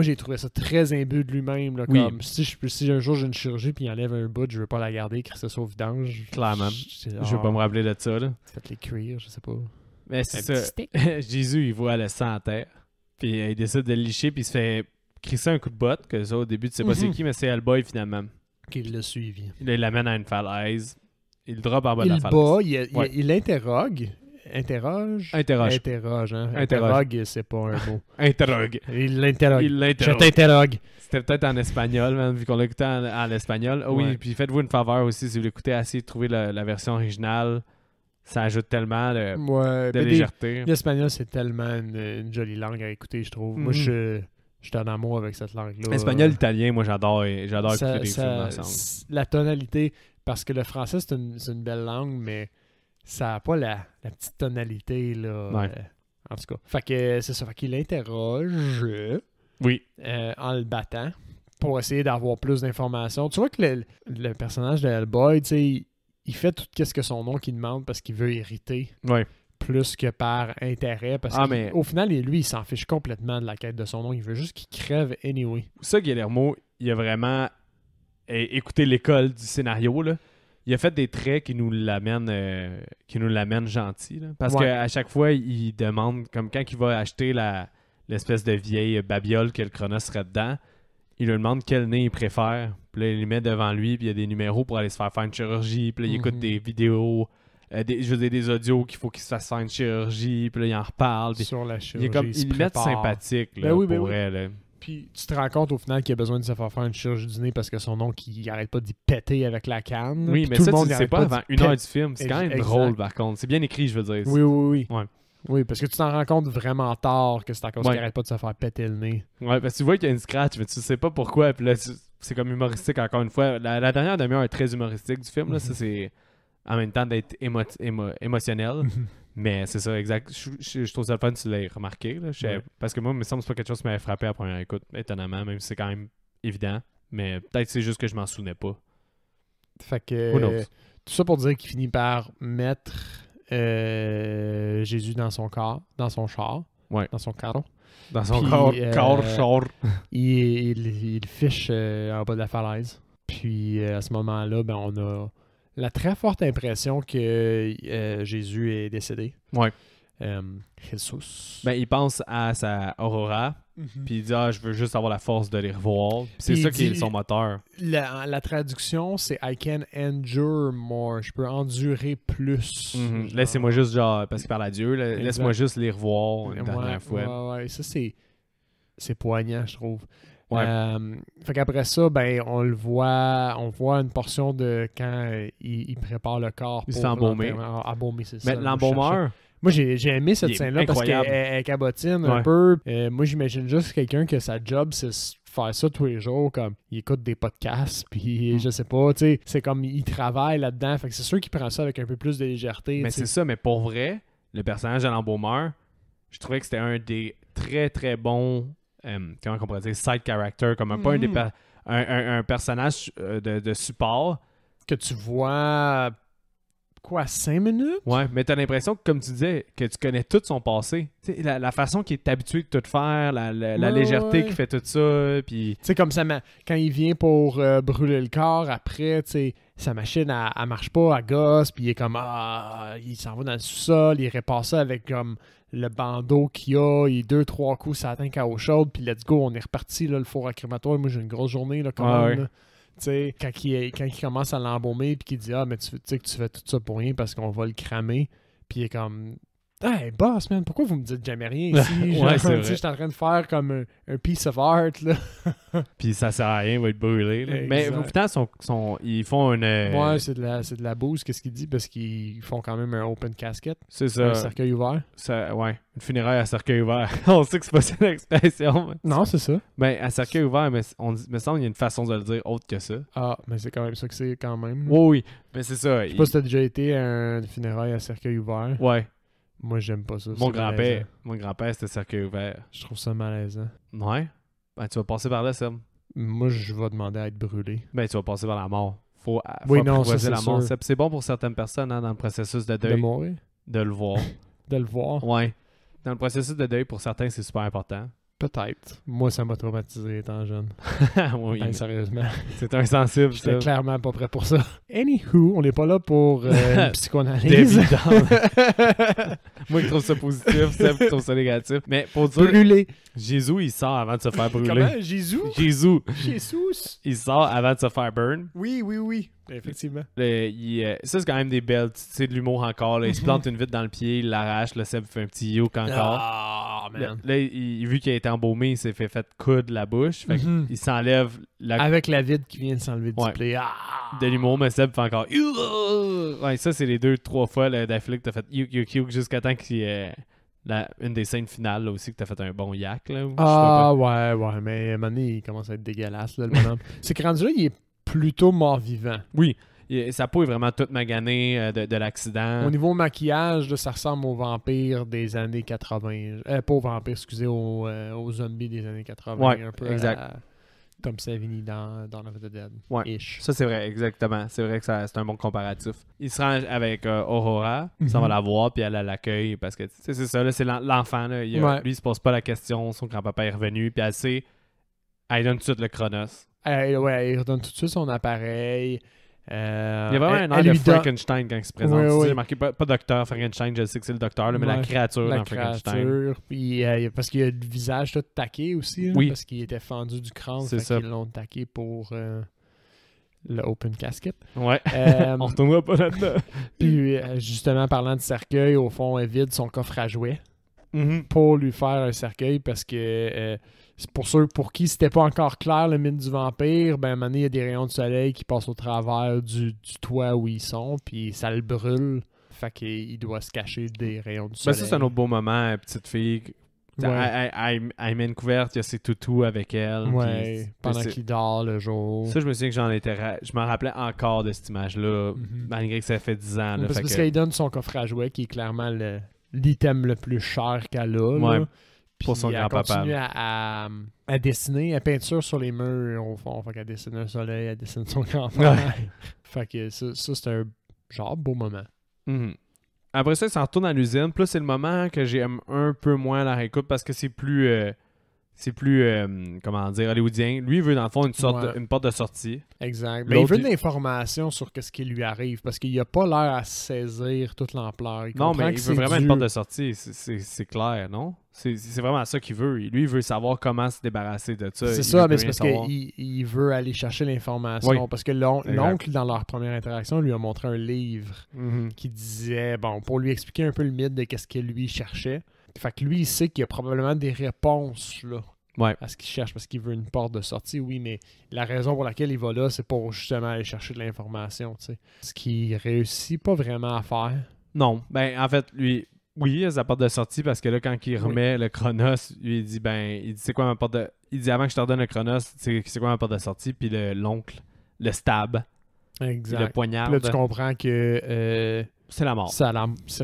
j'ai trouvé ça très imbu de lui-même. Là, comme si un jour j'ai une chirurgie puis il enlève un bout, je veux pas la garder, crisser ça au vidange. Clairement. Je veux pas me rappeler de ça. Là. Faites les cuire, je sais pas. Mais c'est ça. Jésus, il voit le sang à terre. Puis il décide de le licher, puis il se fait crisser un coup de botte. Que ça, au début, tu sais pas c'est qui, mais c'est Hellboy finalement. Qu'il l'a suivi. Il l'amène à une falaise. Il le drop en bas de la falaise. Il l'interroge. Interroge, hein. Interrogue, c'est pas un mot. Interrogue. Il l'interrogue. Je t'interrogue. C'était peut-être en espagnol, même, vu qu'on l'a écouté en espagnol. Oh, oui, puis faites-vous une faveur aussi, si vous l'écoutez, essayez de trouver la version originale. Ça ajoute tellement de légèreté. L'espagnol, c'est tellement une jolie langue à écouter, je trouve. Moi, je suis en amour avec cette langue-là. Espagnol, italien, moi, j'adore écouter des films ensemble. La tonalité, parce que le français, c'est une belle langue, mais ça n'a pas la petite tonalité, là. Ouais. En tout cas. Fait que c'est ça. Fait qu'il l'interroge. Oui. En le battant. Pour essayer d'avoir plus d'informations. Tu vois que le personnage de Hellboy, tu sais, il fait tout ce que son oncle demande parce qu'il veut hériter. Ouais. Plus que par intérêt. Parce qu'au final, lui, il s'en fiche complètement de la quête de son oncle. Il veut juste qu'il crève anyway. Ça, Guillermo, il a vraiment écouté l'école du scénario, là. Il a fait des traits qui nous l'amènent gentil. Là. Parce qu'à chaque fois, il demande, comme quand il va acheter l'espèce de vieille babiole que le Chronos serait dedans, il lui demande quel nez il préfère. Puis là, il les met devant lui, puis il y a des numéros pour aller se faire une chirurgie. Puis là, il écoute des vidéos, des audios qu'il faut qu'il se fasse faire une chirurgie. Puis là, il en reparle. Sur la chirurgie, il met sympathique, là, pour vrai. Là. Puis tu te rends compte au final qu'il a besoin de se faire une chirurgie du nez parce que son oncle, il arrête pas d'y péter avec la canne. Oui, mais ça, tu sais pas avant 1 heure du film. C'est quand même drôle, par contre. C'est bien écrit, je veux dire. Oui. Ouais. Oui, parce que tu t'en rends compte vraiment tard que c'est à cause qu'il arrête pas de se faire péter le nez. Ouais, parce que tu vois qu'il y a une scratch, mais tu sais pas pourquoi. Puis là, c'est comme humoristique encore une fois. La dernière demi-heure est très humoristique du film. Là. Ça, c'est en même temps d'être émotionnel. Mais c'est ça, exact. Je trouve ça le fun si tu l'as remarqué. Là. Parce que moi, il me semble que c'est pas quelque chose qui m'avait frappé à la première écoute, étonnamment, même si c'est quand même évident. Mais peut-être c'est juste que je m'en souvenais pas. Fait que tout ça pour dire qu'il finit par mettre Jésus dans son char, dans son carro. Dans son Puis, corps short. Il fiche en bas de la falaise. Puis à ce moment-là, ben, on a la très forte impression que Jésus est décédé. Ouais. Jesus. Ben, il pense à sa Aurora, puis il dit « je veux juste avoir la force de les revoir. » C'est ça qui est son moteur. La traduction, c'est « I can endure more ». Je peux endurer plus. Laissez-moi juste, genre, parce qu'il parle à Dieu, laisse-moi juste les revoir une dernière fois. Ouais, ça, c'est poignant, je trouve. Ouais. Fait qu'après ça, ben, on voit une portion de quand il prépare le corps il pour se fait embaumer. Embaumer, c'est Mais ça. l'embaumeur... Moi, j'ai aimé cette scène-là parce qu'elle est cabotine un peu. Moi, j'imagine juste quelqu'un que sa job, c'est faire ça tous les jours, comme il écoute des podcasts, puis je sais pas, tu sais, c'est comme il travaille là-dedans. Fait que c'est sûr qu'il prend ça avec un peu plus de légèreté. Mais c'est ça, mais pour vrai, le personnage de l'embaumeur, je trouvais que c'était un des très très bons, comment on pourrait dire, side character, comme un personnage de support. Que tu vois... Quoi, 5 minutes? Ouais, mais t'as l'impression que, comme tu disais, que tu connais tout son passé. T'sais, la façon qu'il est habitué de tout faire, la légèreté qu'il fait tout ça, puis... Tu sais, comme ça, quand il vient pour brûler le corps, après, tu sais, sa machine, elle marche pas, elle gosse, puis il est comme, il s'en va dans le sous-sol, il répare ça avec, comme, le bandeau qu'il a, il 2-3 coups, ça atteint qu'à eau chaude, puis let's go, on est reparti, là, le four à crématoire. Moi, j'ai une grosse journée, là, quand même, là. T'sais, quand il commence à l'embaumer puis qu'il dit mais tu sais que tu fais tout ça pour rien parce qu'on va le cramer, puis il est comme hey boss man, pourquoi vous me dites jamais rien ici? Ouais, c'est vrai. Je suis en train de faire comme un piece of art là. Puis ça sert à rien, il va être brûlé là. Mais au final ils font une ouais, c'est de la bouse, qu'est-ce qu'il dit, parce qu'ils font quand même un open casket. C'est ça. Un cercueil ouvert. Ouais, une funéraille à cercueil ouvert. On sait que c'est pas ça l'expression. Non, c'est ça. Ben à cercueil ouvert, mais me semble qu'il y a une façon de le dire autre que ça. Ah, mais c'est quand même ça que c'est quand même. Oui, mais c'est ça. Je sais pas si t'as déjà été à une funéraille à cercueil ouvert. Ouais. Moi, j'aime pas ça. Mon grand-père, c'était cercueil ouvert. Je trouve ça malaisant. Ouais. Ben, tu vas passer par là, Seb. Moi, je vais demander à être brûlé. Ben, tu vas passer par la mort. Faut non, ça, c'est la mort. sûr. C'est bon pour certaines personnes dans le processus de deuil. De mourir? De le voir. De le voir? Ouais. Dans le processus de deuil, pour certains, c'est super important. Peut-être. Moi, ça m'a traumatisé étant jeune. Oui. Ben, sérieusement. C'est insensible, ça. J'étais clairement pas prêt pour ça. Anywho, on n'est pas là pour une psychanalyse. Moi qui trouve ça positif, Seb qui trouve ça négatif. Mais pour dire... Brûler. Jésus, il sort avant de se faire brûler. Comment? Jésus? Jésus. Jesus. Il sort avant de se faire burn. Oui. Effectivement. Ça, c'est quand même des belles... C'est de l'humour encore. Là. Il se plante une vitre dans le pied, il l'arrache. Le Seb fait un petit yoke encore. Ah, man. Là, vu qu'il a été embaumé, il s'est fait coudre la bouche. Fait qu'il s'enlève... Avec la vide qui vient de s'enlever du play. De l'humour, mais Seb fait encore... Ouais, ça, c'est les 2-3 fois d'affilée que t'as fait yoke jusqu'à temps qu'il y ait... une des scènes finales là, aussi que t'as fait un bon yak là. Ouais, mais à un moment donné, il commence à être dégueulasse là, le bonhomme. C'est que rendu là, il est plutôt mort-vivant. Oui, sa peau est vraiment toute maganée de l'accident. Au niveau maquillage, là, ça ressemble aux vampires des années 80. Pas aux vampires, excusez, aux zombies des années 80. Ouais, un peu exact. Tom Savini dans Dawn of the Dead. Ouais, ça c'est vrai, exactement. C'est vrai que c'est un bon comparatif. Il se rend avec Aurora, ça va la voir, puis elle l'accueille, parce que c'est ça, là, c'est l'enfant. Là, lui, il se pose pas la question, son grand-papa est revenu, puis elle donne tout de suite le Chronos. Elle redonne tout de suite son appareil. Il y a vraiment un air de Frankenstein quand il se présente. J'ai marqué pas docteur Frankenstein, je sais que c'est le docteur, là, mais la créature dans Frankenstein. Puis, parce qu'il a le visage tout taqué aussi, là, parce qu'il était fendu du crâne, fait qu'ils l'ont taqué pour le open casket. Ouais, on retournera pas là-dedans. Puis justement, parlant de cercueil, au fond, elle vide son coffre à jouets pour lui faire un cercueil, parce que c'est pour ceux pour qui c'était pas encore clair le mythe du vampire, ben à un moment donné, il y a des rayons de soleil qui passent au travers du toit où ils sont, puis ça le brûle. Fait qu'il doit se cacher des rayons de soleil. Ça, c'est un autre beau moment, petite fille. Elle met une couverte, il y a ses toutous avec elle. Ouais, pendant qu'il dort le jour. Ça, je me souviens que je m'en rappelais encore de cette image-là, malgré que ça fait 10 ans. Là, parce qu'elle donne son coffre à jouets, qui est clairement l'item le plus cher qu'elle a. Ouais. Là. Pour son grand-papa. Elle continue à dessiner, elle peinture sur les murs au fond. Fait qu'elle dessine un soleil, elle dessine son grand-père. Fait que ça c'est un genre beau moment. après ça, il s'en retourne à l'usine. Puis là, c'est le moment que j'aime un peu moins la réécoute parce que c'est plus... comment dire, hollywoodien. Lui, il veut dans le fond une porte de sortie. Exact. Mais il veut de l'information sur ce qui lui arrive parce qu'il n'a pas l'air à saisir toute l'ampleur. Non, mais il veut vraiment une porte de sortie. C'est clair, non? C'est vraiment ça qu'il veut. Lui, il veut savoir comment se débarrasser de ça. C'est ça, mais c'est parce qu'il veut aller chercher l'information. Oui. Parce que l'oncle, dans leur première interaction, lui a montré un livre qui disait, bon, pour lui expliquer un peu le mythe de qu'est-ce que lui cherchait. Fait que lui, il sait qu'il y a probablement des réponses là, à ce qu'il cherche parce qu'il veut une porte de sortie, oui, mais la raison pour laquelle il va là, c'est pour justement aller chercher de l'information, tu sais. Ce qu'il réussit pas vraiment à faire. Non, ben en fait, lui, oui, il a sa porte de sortie parce que là, quand il remet le Chronos, lui, il dit, c'est quoi ma porte de... Il dit, avant que je te redonne le Chronos, c'est quoi ma porte de sortie, puis l'oncle le stab. Exact. Le poignard. Puis là, tu comprends que... c'est la mort. C'est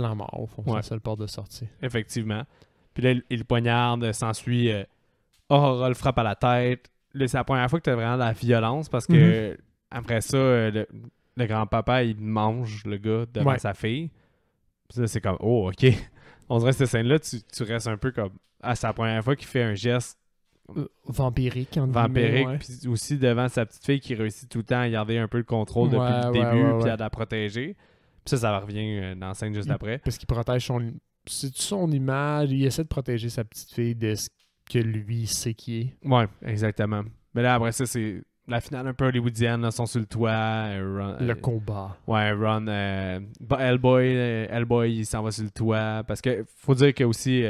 la mort, au fond. C'est la seule porte de sortie. Effectivement. Puis là, il poignarde, s'ensuit... Aurora le frappe à la tête. Là, c'est la première fois que tu as vraiment de la violence parce que après ça, le grand-papa, il mange le gars devant sa fille. Puis là, c'est comme, oh, OK. On dirait que cette scène-là, tu restes un peu comme... Ah, c'est la première fois qu'il fait un geste... vampirique. Puis aussi devant sa petite fille qui réussit tout le temps à garder un peu le contrôle depuis le début puis à la protéger. Puis ça revient dans la scène juste après. Parce qu'il protège son image. Il essaie de protéger sa petite fille de ce que lui sait qui est. Ouais, exactement. Mais là, après ça, c'est la finale un peu hollywoodienne. Là, ils sont sur le toit. Le combat. Ouais, Hellboy, il s'en va sur le toit. Parce que faut dire que aussi...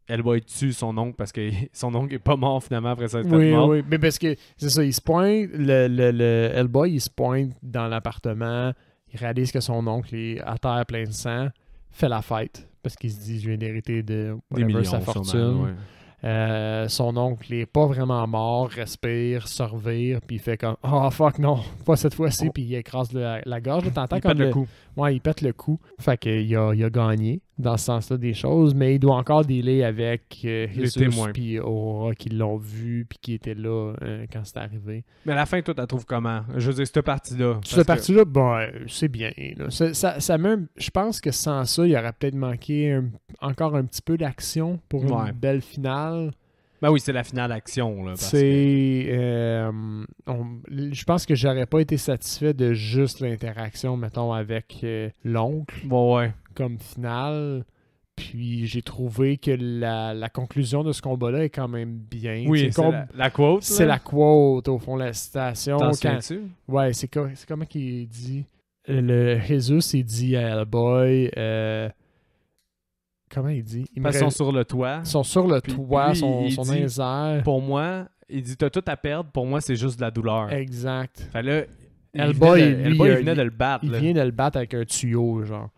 Hellboy tue son oncle parce que son oncle est pas mort finalement après ça. Oui, mais parce que c'est ça, il se pointe, le Hellboy, il se pointe dans l'appartement, il réalise que son oncle est à terre plein de sang, fait la fête parce qu'il se dit je viens d'hériter de sa fortune. Sûrement, son oncle est pas vraiment mort, respire, se revire, puis il fait comme oh fuck non, pas cette fois-ci, puis il écrase la gorge. T'entends comme le coup. Ouais, il pète le coup. Fait qu'il a gagné dans ce sens-là des choses, mais il doit encore dealer avec Jesus puis Aurora qui l'ont vu puis qui étaient là quand c'est arrivé. Mais à la fin, toi, tu trouves comment? Je veux dire, cette partie-là. Cette partie-là, bon, c'est bien. Là. Ça même, je pense que sans ça, il aurait peut-être manqué encore un petit peu d'action pour une belle finale. Ben oui, c'est la finale action. Là, je pense que j'aurais pas été satisfait de juste l'interaction, mettons, avec l'oncle comme finale. Puis j'ai trouvé que la conclusion de ce combat-là est quand même bien. Oui, c'est la quote. C'est la quote, au fond, la citation. T'en souviens-tu? Ouais, c'est comment qu'il dit? Le Jesus, il dit à Hellboy... Comment il dit? Ils sont sur le toit. Ils sont sur le toit, sont dans pour moi, il dit, t'as tout à perdre. Pour moi, c'est juste de la douleur. Exact. Fait là, Hellboy, il venait de le battre. Il vient de le battre avec un tuyau, genre.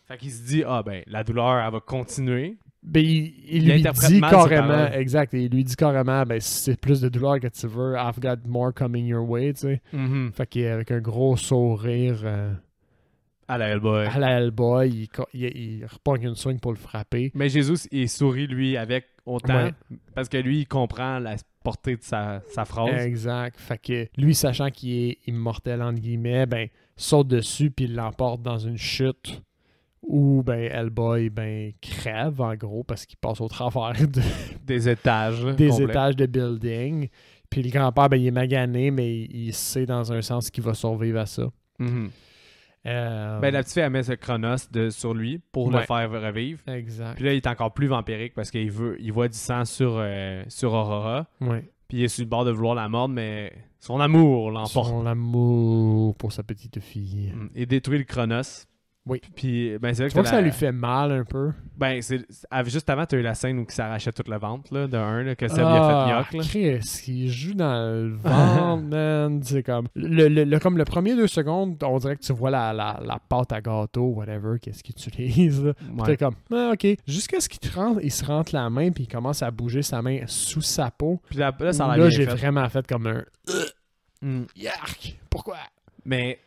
Fait qu'il se dit, la douleur, elle va continuer. Ben, il lui dit carrément, exact, il lui dit carrément, si c'est plus de douleur que tu veux, I've got more coming your way, tu sais. Fait qu'avec un gros sourire... à la Hellboy. Il repogne une swing pour le frapper. Mais Jésus, il sourit, lui, avec autant, parce que lui, il comprend la portée de sa phrase. Exact. Fait que lui, sachant qu'il est immortel, entre guillemets, saute dessus, puis il l'emporte dans une chute où, Hellboy, crève, en gros, parce qu'il passe au travers des étages. Des étages de building. Puis le grand-père, il est magané, mais il sait dans un sens qu'il va survivre à ça. La petite fille, elle met ce Chronos sur lui pour le faire revivre. Exact. Puis là, il est encore plus vampirique parce qu'il voit du sang sur Aurora. Puis il est sur le bord de vouloir la mordre, mais son amour l'emporte. Son amour pour sa petite fille. Il détruit le Chronos. Oui. Puis, c'est vrai que ça lui fait mal un peu. Juste avant, tu as eu la scène où il s'arrachait tout le ventre, là, que Seb lui a fait gnoc. Chris, il joue dans le ventre, man. C'est comme... comme le premier 2 secondes, on dirait que tu vois la pâte à gâteau, whatever, qu'est-ce qu'il utilise. T'es comme, OK. Jusqu'à ce qu'il se rentre la main, puis il commence à bouger sa main sous sa peau. Puis là ça a là j'ai vraiment fait comme un... Yark! Pourquoi? Mais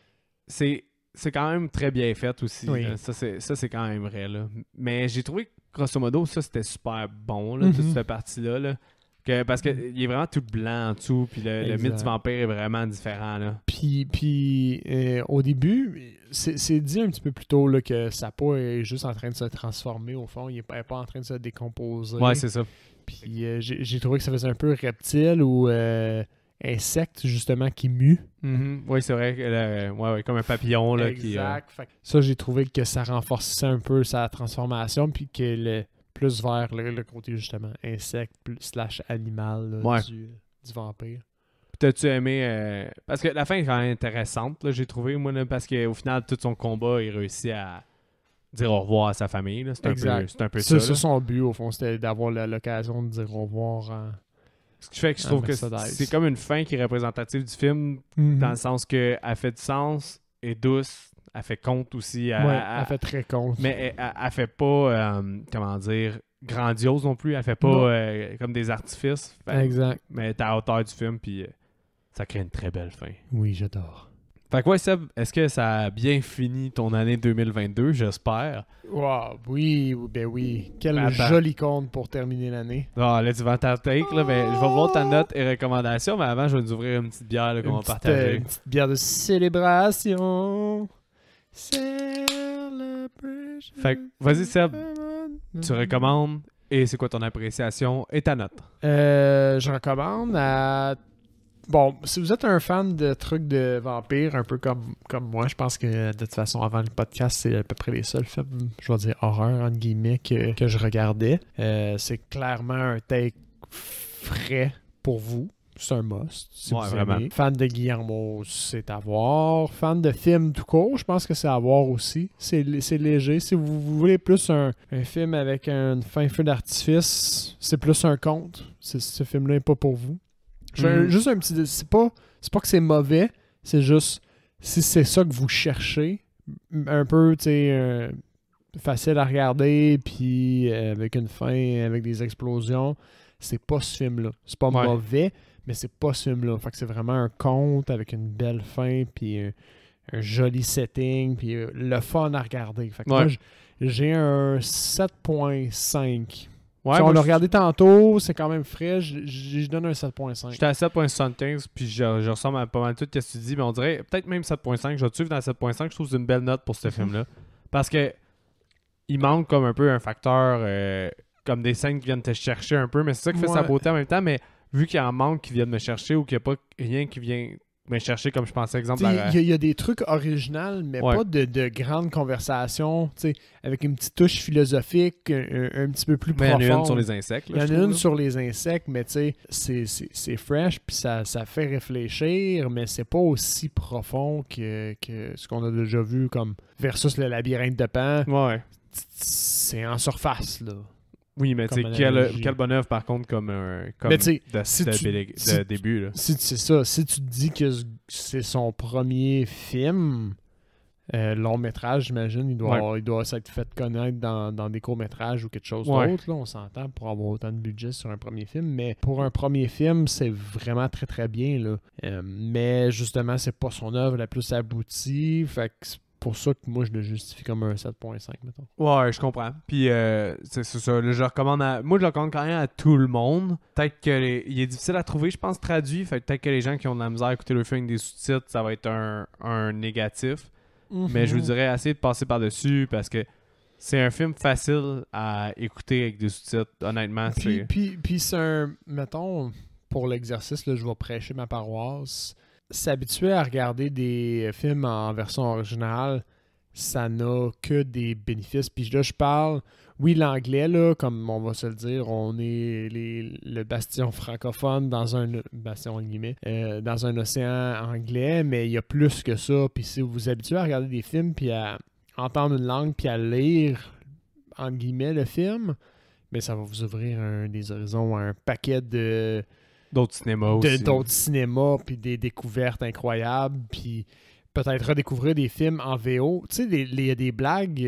c'est quand même très bien fait aussi. Oui. Ça, c'est quand même vrai. Là. Mais j'ai trouvé que, grosso modo, ça, c'était super bon, là, toute cette partie-là. Là. Parce qu'il est vraiment tout blanc en dessous, puis le mythe du vampire est vraiment différent. Là. Puis au début, c'est dit un petit peu plus tôt là, que sa peau est juste en train de se transformer au fond. Il n'est pas en train de se décomposer. Ouais, c'est ça. Puis j'ai trouvé que ça faisait un peu reptile ou insecte, justement, qui mue. Oui, c'est vrai. Ouais, comme un papillon. Là, exact. Ça, j'ai trouvé que ça renforçait un peu sa transformation, puis que plus vers le côté, justement, insecte / animal là, du vampire. T'as-tu aimé... parce que la fin est quand même intéressante, là, j'ai trouvé, moi, là, parce qu'au final, tout son combat, il réussit à dire au revoir à sa famille. Là. C'est un peu ça. C'est son but, au fond, c'était d'avoir l'occasion de dire au revoir Ce qui fait que je trouve que c'est comme une fin qui est représentative du film, dans le sens qu'elle fait du sens, est douce, elle fait compte aussi. Elle fait très compte. Mais elle fait pas, comment dire, grandiose non plus. Elle fait pas comme des artifices. Exact. Mais elle est à la hauteur du film, puis ça crée une très belle fin. Oui, j'adore. Fait que ouais, Seb, est-ce que ça a bien fini ton année 2022? J'espère. Wow, oui, ben oui. Quel joli compte pour terminer l'année. Ah, là, tu vas ta take, là, ben, je vais voir ta note et recommandation, mais avant, je vais nous ouvrir une petite bière qu'on va partager. Une petite bière de célébration. Fait que, vas-y, Seb, tu recommandes et c'est quoi ton appréciation et ta note? Je recommande à... Bon, si vous êtes un fan de trucs de vampires, un peu comme moi, je pense que de toute façon, avant le podcast, c'est à peu près les seuls films, je vais dire horreur, entre guillemets, que je regardais. C'est clairement un take frais pour vous. C'est un must. Si vous vraiment. aimez. Fan de Guillermo, c'est à voir. Fan de films tout court, je pense que c'est à voir aussi. C'est léger. Si vous voulez plus un film avec un fin feu d'artifice, c'est plus un conte. Ce film-là n'est pas pour vous. Juste un petit... C'est pas que c'est mauvais, c'est juste... Si c'est ça que vous cherchez, un peu, tu sais, facile à regarder, puis avec une fin, avec des explosions, c'est pas ce film-là. C'est pas mauvais, mais c'est pas ce film-là. Fait que c'est vraiment un conte avec une belle fin, puis un joli setting, puis le fun à regarder. Fait que moi, j'ai un 7.5. Ouais, on l'a regardé tantôt, c'est quand même frais, je donne un 7.5. J'étais à 7.75, puis je ressemble à pas mal tout ce que tu dis, mais on dirait peut-être même 7.5. Je vais te suivre dans 7.5, je trouve que c'est une belle note pour ce film-là. Parce que il manque comme un peu un facteur, comme des scènes qui viennent te chercher un peu, mais c'est ça qui fait sa beauté en même temps, mais vu qu'il y en manque qui viennent me chercher ou qu'il n'y a pas rien qui vient me chercher comme je pensais, exemple. Il y a des trucs originaux, mais pas de grandes conversations, avec une petite touche philosophique, un petit peu plus profonde. Il y en a une sur les insectes. Il y en a une sur les insectes, mais c'est fresh, puis ça fait réfléchir, mais c'est pas aussi profond que ce qu'on a déjà vu, comme versus le labyrinthe de Pan. Ouais. C'est en surface, là. Oui, mais tu sais, quelle bonne œuvre par contre comme début. Là. C'est ça. Si tu te dis que c'est son premier film, long métrage, j'imagine, il doit s'être fait connaître dans des courts-métrages ou quelque chose d'autre. Là, on s'entend pour avoir autant de budget sur un premier film. Mais pour un premier film, c'est vraiment très très bien. Là. Mais justement, c'est pas son œuvre la plus aboutie. Fait que c'est pour ça que moi, je le justifie comme un 7.5, mettons. Ouais, je comprends. Puis, c'est ça. Là, je le recommande quand même à tout le monde. Peut-être il est difficile à trouver, je pense, traduit. Fait que peut-être que les gens qui ont de la misère à écouter le film avec des sous-titres, ça va être un négatif. Mais je vous dirais, essayez de passer par-dessus parce que c'est un film facile à écouter avec des sous-titres. Honnêtement, Puis c'est un... Mettons, pour l'exercice, là, je vais prêcher ma paroisse. S'habituer à regarder des films en version originale, ça n'a que des bénéfices. Puis là, je parle, oui, l'anglais, là, comme on va se le dire, on est le bastion francophone dans un bastion en guillemets, dans un océan anglais, mais il y a plus que ça. Puis si vous vous habituez à regarder des films, puis à entendre une langue, puis à lire, entre guillemets, le film, mais ça va vous ouvrir des horizons, un paquet d'autres cinémas aussi. D'autres cinémas, puis des découvertes incroyables, puis peut-être redécouvrir des films en VO. Tu sais, il y a des blagues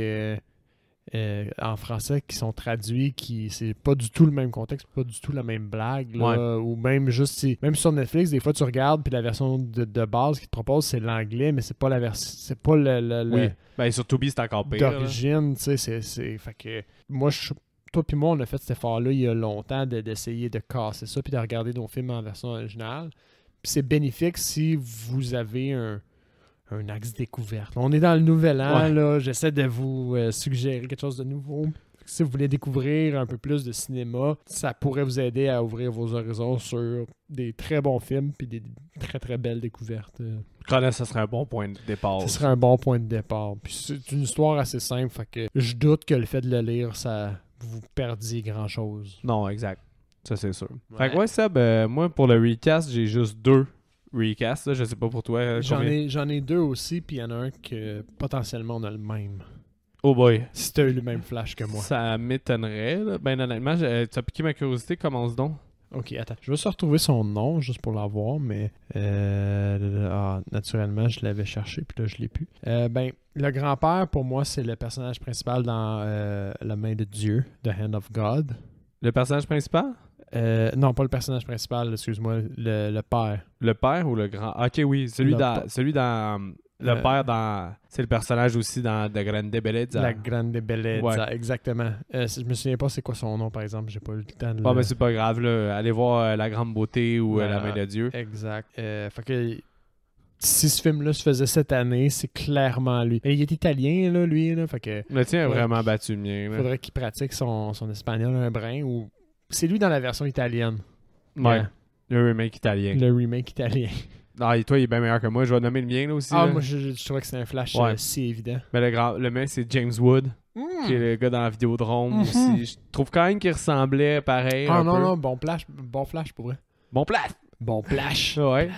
en français qui sont traduits, c'est pas du tout le même contexte, pas du tout la même blague, là, ou même juste, même sur Netflix, des fois tu regardes, puis la version de base qu'ils te proposent, c'est l'anglais, mais c'est pas la version, c'est pas oui, ben sur Tubi, c'est encore pire. D'origine, tu sais, fait que moi, toi puis moi, on a fait cet effort-là il y a longtemps d'essayer de casser ça puis de regarder nos films en version originale. Puis c'est bénéfique si vous avez un axe découverte. On est dans le nouvel an, là. J'essaie de vous suggérer quelque chose de nouveau. Si vous voulez découvrir un peu plus de cinéma, ça pourrait vous aider à ouvrir vos horizons sur des très bons films puis des très très belles découvertes. Je crois que ça serait un bon point de départ. Ce serait un bon point de départ. Puis c'est une histoire assez simple, fait que je doute que le fait de le lire, ça vous perdiez grand-chose. Non, exact. Ça, c'est sûr. Fait que Seb, moi, pour le recast, j'ai juste 2 recasts. Là. Je sais pas pour toi. J'en ai 2 aussi, puis il y en a un que potentiellement on a le même. Oh boy. Si t'as eu le même flash que moi. Ça m'étonnerait. Là. Ben honnêtement, tu as piqué ma curiosité. Commence donc. Ok, attends. Je vais se retrouver son nom juste pour l'avoir, mais naturellement, je l'avais cherché, puis là, je l'ai plus. Ben, le grand-père, pour moi, c'est le personnage principal dans La main de Dieu, The Hand of God. Le personnage principal? Non, pas le personnage principal, excuse-moi, le père. Le père ou le grand? Ok, oui, celui dans le père dans... C'est le personnage aussi dans The Grande Bellezza. La Grande Bellezza, exactement. Je me souviens pas c'est quoi son nom, par exemple. J'ai pas eu le temps de mais c'est pas grave, là. Allez voir La Grande Beauté ou La main de Dieu. Exact. Fait que... Si ce film-là se faisait cette année, c'est clairement lui. Et il est italien, là, lui. Là, fait que, le tien a vraiment battu le mien. Il faudrait qu'il pratique son espagnol un brin. Ou... C'est lui dans la version italienne. Ouais. Le remake italien. Le remake italien. Ah, et toi, il est bien meilleur que moi. Je vais nommer le mien là aussi. Ah, là. Moi, je trouvais que c'était un flash si évident. Mais le mien, c'est James Wood, qui est le gars dans la Vidéodrome aussi. Je trouve quand même qu'il ressemblait pareil. Ah non, bon flash pour vrai. Bon flash! Bon flash. Ouais,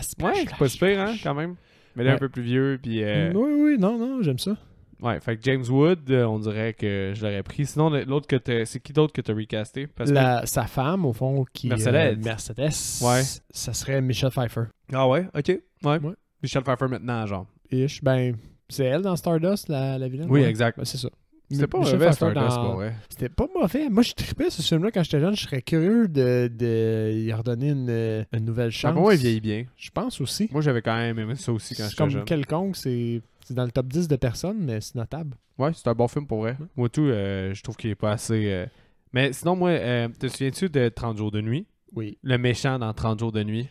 pas super, hein, quand même. Mais là, un peu plus vieux, puis... Oui, non, j'aime ça. Ouais, fait que James Wood, on dirait que je l'aurais pris. Sinon, l'autre que c'est qui d'autre que t'as recasté? Sa femme, au fond, qui Mercedes. Ouais. Ça serait Michelle Pfeiffer. Ah ouais? Ok. Ouais. Michelle Pfeiffer maintenant, genre. Ben, c'est elle dans Stardust, la vilaine? Oui, exact. Ben, c'est ça. C'était pas mauvais, Stardust, pour vrai. C'était pas mauvais. Moi, je trippais ce film-là quand j'étais jeune. Je serais curieux de y redonner une nouvelle chance. Moi, il vieillit bien. Je pense aussi. Moi, j'avais quand même aimé ça aussi quand j'étais jeune. Comme quelconque, c'est dans le top 10 de personnes, mais c'est notable. Ouais, c'est un bon film pour vrai. Moi, tout, je trouve qu'il est pas assez... Mais sinon, moi, te souviens-tu de 30 jours de nuit? Oui. Le méchant dans 30 jours de nuit.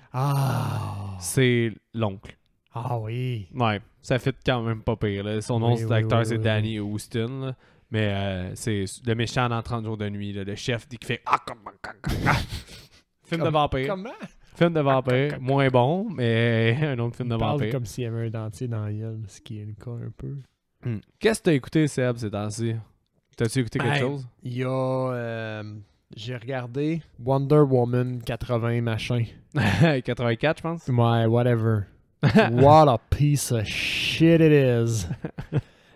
C'est l'oncle. Ah oui. Ouais, ça fait quand même pas pire. Là. Son nom d'acteur, c'est Danny Houston. Là. Mais c'est le méchant dans 30 jours de nuit. Là, le chef qui fait... Film de vampire. Comment? Film de vampire. Moins bon, mais un autre film de vampire. Comme s'il y avait un dentier dans la gueule, ce qui est le cas un peu. Qu'est-ce que t'as écouté, Seb, ces temps-ci? T'as-tu écouté quelque chose? Il y a... j'ai regardé Wonder Woman 80 machin. 84, je pense? Ouais, whatever. What a piece of shit it is.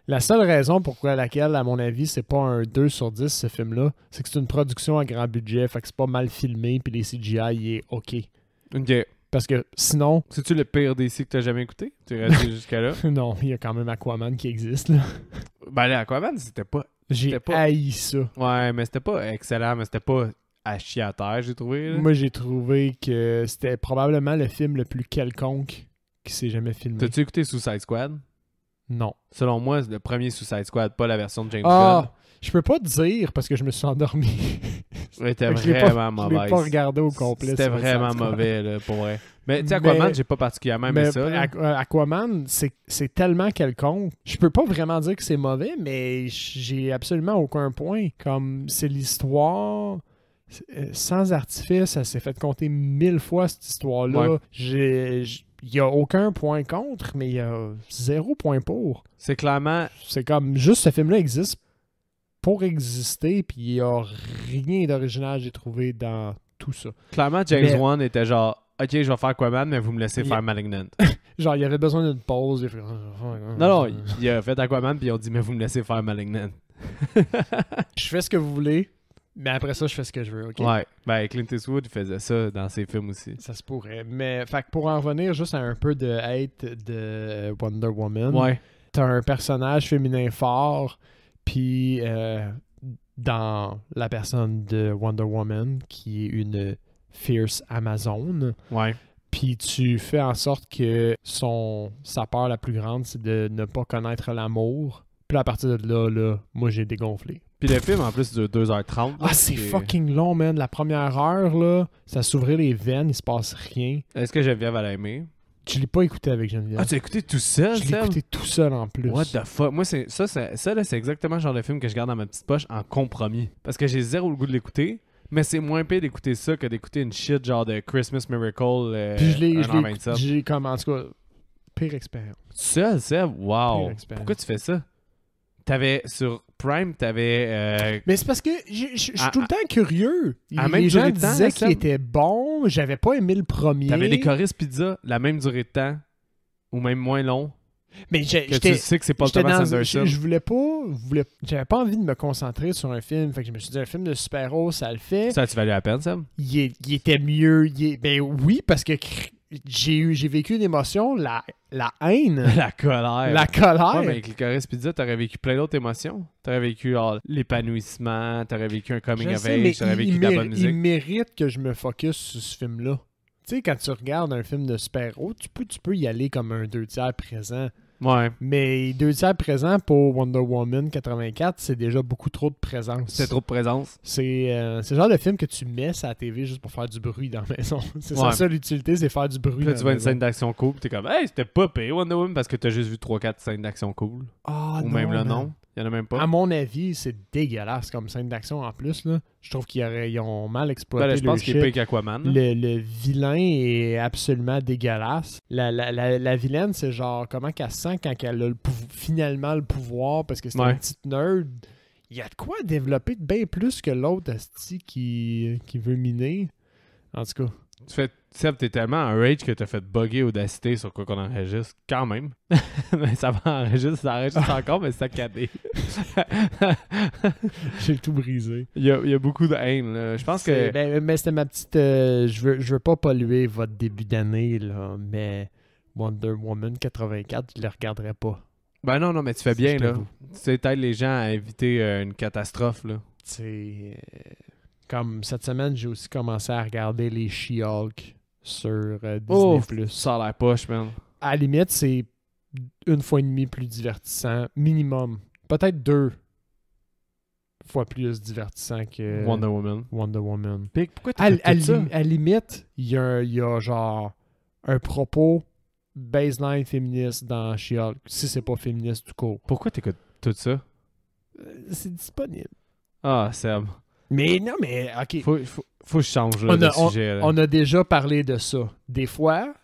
La seule raison pourquoi laquelle, à mon avis, c'est pas un 2 sur 10 ce film-là, c'est que c'est une production à grand budget, fait que c'est pas mal filmé, puis les CGI, il est OK. OK. Parce que sinon... C'est-tu le pire DC que t'as jamais écouté? Tu es resté jusqu'à là? Non, il y a quand même Aquaman qui existe, là. Ben là, Aquaman, c'était pas... J'ai haï ça. Ouais, mais c'était pas excellent, mais c'était pas à chier à terre, j'ai trouvé. Là. Moi, j'ai trouvé que c'était probablement le film le plus quelconque qui s'est jamais filmé. T'as-tu écouté Suicide Squad? Non. Selon moi, c'est le premier Suicide Squad, pas la version de James Gunn. Je peux pas te dire parce que je me suis endormi. C'était vraiment mauvais. Je l'ai pas regardé au complet. C'était vraiment mauvais, là, pour vrai. Mais tu sais, Aquaman, j'ai pas particulièrement aimé ça. Aquaman, c'est tellement quelconque. Je peux pas vraiment dire que c'est mauvais, mais j'ai absolument aucun point. Comme c'est l'histoire... Sans artifice, ça s'est fait compter 1000 fois cette histoire-là. Ouais. Il n'y a aucun point contre, mais il y a 0 point pour. C'est clairement... C'est comme, juste ce film-là existe pour exister, puis il n'y a rien d'original, j'ai trouvé, dans tout ça. Clairement, James Wan était genre, OK, je vais faire Aquaman, mais vous me laissez faire Malignant. Genre, il avait besoin d'une pause. Non, il a fait Aquaman, puis ils ont dit, mais vous me laissez faire Malignant. Je fais ce que vous voulez. Mais après ça, je fais ce que je veux, OK? Ouais. Ben, Clint Eastwood faisait ça dans ses films aussi. Ça se pourrait. Mais, fait que pour en revenir juste à un peu de hate de Wonder Woman, t'as un personnage féminin fort, puis dans la personne de Wonder Woman, qui est une fierce Amazon, puis tu fais en sorte que sa peur la plus grande, c'est de ne pas connaître l'amour. Puis à partir de là, moi, j'ai dégonflé. Puis le film, en plus, dure 2h30. Ah, c'est fucking long, man. La première heure, là, ça s'ouvrait les veines, il se passe rien. Est-ce que Geneviève, elle a aimé? Je l'ai pas écouté avec Geneviève. Ah, tu l'as écouté tout seul, Je l'ai écouté tout seul en plus. What the fuck? Moi, ça là, c'est exactement le genre de film que je garde dans ma petite poche en compromis. Parce que j'ai zéro le goût de l'écouter, mais c'est moins pire d'écouter ça que d'écouter une shit genre de Christmas Miracle Puis je l'ai 1h27. j'ai comme, en tout cas, pire expérience. Seul, Seb? Wow! Pire expérience. Pourquoi tu fais ça? Sur Prime, t'avais... Mais c'est parce que je suis tout le temps curieux. même Les gens durée de temps, disaient ça- qu'il était bon. J'avais pas aimé le premier. T'avais des Choris Pizza, la même durée de temps, ou même moins long, Mais que j'étais tu sais que c'est pas j'étais Thomas dans- Anderson. je voulais pas... J'avais pas envie de me concentrer sur un film. Fait que je me suis dit, un film de super-héros, ça le fait. Ça a-tu valu la peine, Seb? Il était mieux. Ben oui, parce que j'ai vécu une émotion, la haine, La colère. la colère. Ouais, mais avec les Choris Pizza, t'aurais vécu plein d'autres émotions. T'aurais vécu l'épanouissement, t'aurais vécu un coming Je of sais, mais age, t'aurais vécu de la bonne il musique. mérite que je me focus sur ce film-là. Tu sais, quand tu regardes un film de super-héros, tu peux y aller comme un 2/3 présent. Ouais. Mais 2/3 présent pour Wonder Woman 84, c'est déjà beaucoup trop de présence. C'est trop de présence. C'est le genre de film que tu mets sur la TV juste pour faire du bruit dans la maison. C'est Ouais. ça, seule utilité, c'est faire du bruit Puis là, dans tu la vois une maison. scène d'action cool, pis t'es comme, hey, c'était pas payé Wonder Woman parce que t'as juste vu 3-4 scènes d'action cool. Ah, Ou même là, man. non. Il y en a même pas. À mon avis, c'est dégueulasse comme scène d'action en plus. Là. Je trouve ils ont mal exploité Ben là, je pense le qu'il shit. est payé qu'Aquaman. là. Le vilain est absolument dégueulasse. La vilaine, c'est genre comment qu'elle se sent quand elle a finalement le pouvoir parce que c'est Ouais. une petite nerd. Il y a de quoi développer de bien plus que l'autre asti qui veut miner. En tout cas. Seb, t'es tellement en rage que t'as fait bugger Audacité sur quoi qu'on enregistre. Quand même. Mais ça enregistre encore, mais c'est saccadé. J'ai tout brisé. Il y a beaucoup de haine, là. Je pense que... Mais c'était ma petite... je veux pas polluer votre début d'année, là, mais Wonder Woman 84, je le regarderai pas. Ben non, mais tu fais bien, Je là. t'avoue. Tu sais, t'aides les gens à éviter une catastrophe, là. C'est comme cette semaine, j'ai aussi commencé à regarder les She-Hulk sur Disney+. Ça a l'air poche, man. À la limite, c'est 1,5 fois plus divertissant, minimum. Peut-être 2 fois plus divertissant que Wonder Woman. Wonder Woman. Pic, pourquoi À t'as fait ça? la limite, il y a genre un propos baseline féministe dans She-Hulk, si c'est pas féministe tout court. Pourquoi t'écoutes tout ça? C'est disponible. Ah, Seb. Mais non, mais ok. Faut que je change là, de sujet. Là. On a déjà parlé de ça. Des fois,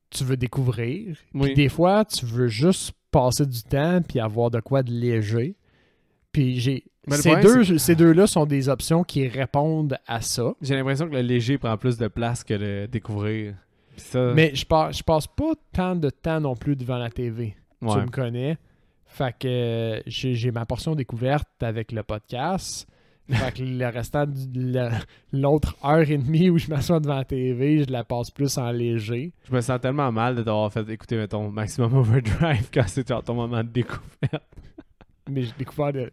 tu veux découvrir. Oui. Puis des fois, tu veux juste passer du temps puis avoir de quoi de léger. Puis Mais le problème, ces deux-là sont des options qui répondent à ça. J'ai l'impression que le léger prend plus de place que le découvrir. Puis ça, Mais je passe pas tant de temps non plus devant la TV. ouais. Tu me connais. Fait que j'ai ma portion découverte avec le podcast. Fait que le restant l'autre heure et demie où je m'assois devant la TV, je la passe plus en léger. Je me sens tellement mal de t'avoir fait écouter, mettons, Maximum Overdrive quand c'est genre ton moment de découverte. Mais j'ai découvert de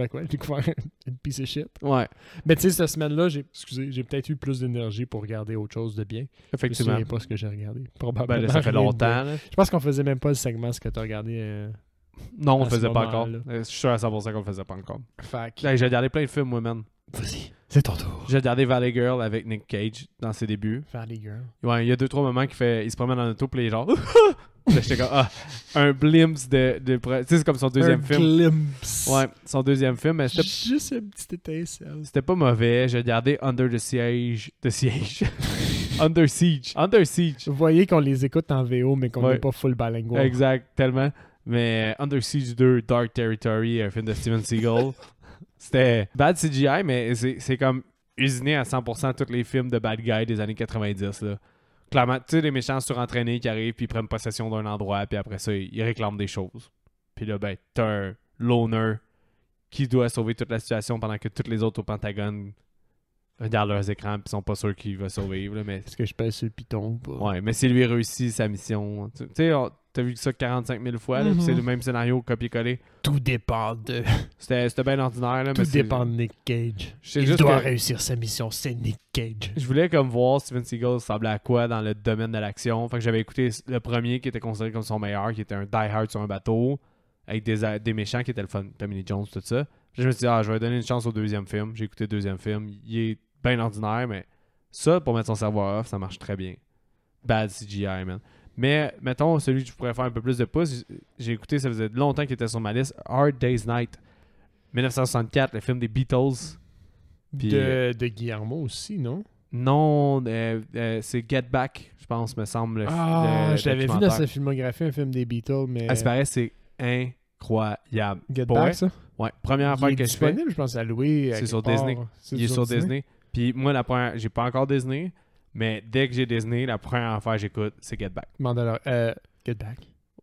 quoi? J'ai découvert une piece of shit. Ouais, Mais tu sais, cette semaine-là, j'ai peut-être eu plus d'énergie pour regarder autre chose de bien. Je me effectivement. souviens pas ce que j'ai regardé. Probablement. Ben là, ça fait rien de longtemps. bien. Là. Je pense qu'on faisait même pas le segment ce que tu as regardé. Non, on À le ce faisait pas encore. moment-là. Je suis sûr à 100% qu'on le faisait pas encore. Fait que... Là, j'ai regardé plein de films, moi, man. Vas-y, c'est ton tour. J'ai regardé Valley Girl avec Nick Cage dans ses débuts. Valley Girl. Ouais, il y a 2-3 moments qu'il se promène en auto, puis les genre... Là, j'étais comme, un glimpse de tu sais, c'est comme son deuxième film. Glimpse. Ouais, son deuxième film, mais Juste une petite étincelle. c'était pas mauvais. J'ai regardé Under the Siege. Under Siege. Under Siege. Vous voyez qu'on les écoute en VO, mais qu'on n'est Ouais. pas full bilingual. Exact, tellement. Mais Under Siege 2, Dark Territory, un film de Steven Seagal. C'était bad CGI, mais c'est comme usiné à 100% tous les films de bad guy des années 90. Là. Clairement, tu sais, les méchants surentraînés qui arrivent puis ils prennent possession d'un endroit, puis après ça, ils réclament des choses. Puis là, ben, t'as un loner qui doit sauver toute la situation pendant que tous les autres au Pentagone regardent leurs écrans puis sont pas sûrs qu'il va survivre. Là, mais Est-ce que je pèse sur le piton ou pas? ouais, mais si lui réussit sa mission. Tu sais, t'as vu ça 45 000 fois, là, puis c'est le même scénario copier-coller. Tout dépend de... C'était bien ordinaire, là, Tout mais c'est- dépend de Nick Cage. C'est Il juste doit que- réussir sa mission, c'est Nick Cage. Je voulais comme voir Steven Seagal ressembler à quoi dans le domaine de l'action. Fait que j'avais écouté le premier qui était considéré comme son meilleur, qui était un Die Hard sur un bateau, avec des méchants qui étaient le fun, Tommy Lee Jones, tout ça. Puis je me suis dit, je vais donner une chance au deuxième film. J'ai écouté le deuxième film. Il est bien ordinaire, mais ça, pour mettre son cerveau off, ça marche très bien. Bad CGI, man. Mais, mettons, celui que je pourrais faire un peu plus de pouce, j'ai écouté, ça faisait longtemps qu'il était sur ma liste, Hard Day's Night, 1964, le film des Beatles. Puis, de Guillermo aussi, non? Non, c'est Get Back, je pense, me semble. Je l'avais vu dans sa filmographie, un film des Beatles, mais... Ah, c'est pareil, c'est incroyable. Get Back, ça? Ouais, première affaire que je fais. C'est disponible, je pense, à louer. C'est sur Disney. Il est sur Disney. Puis moi, j'ai pas encore Disney, mais dès que j'ai Disney, la première affaire que j'écoute, c'est Get Back. Get Back.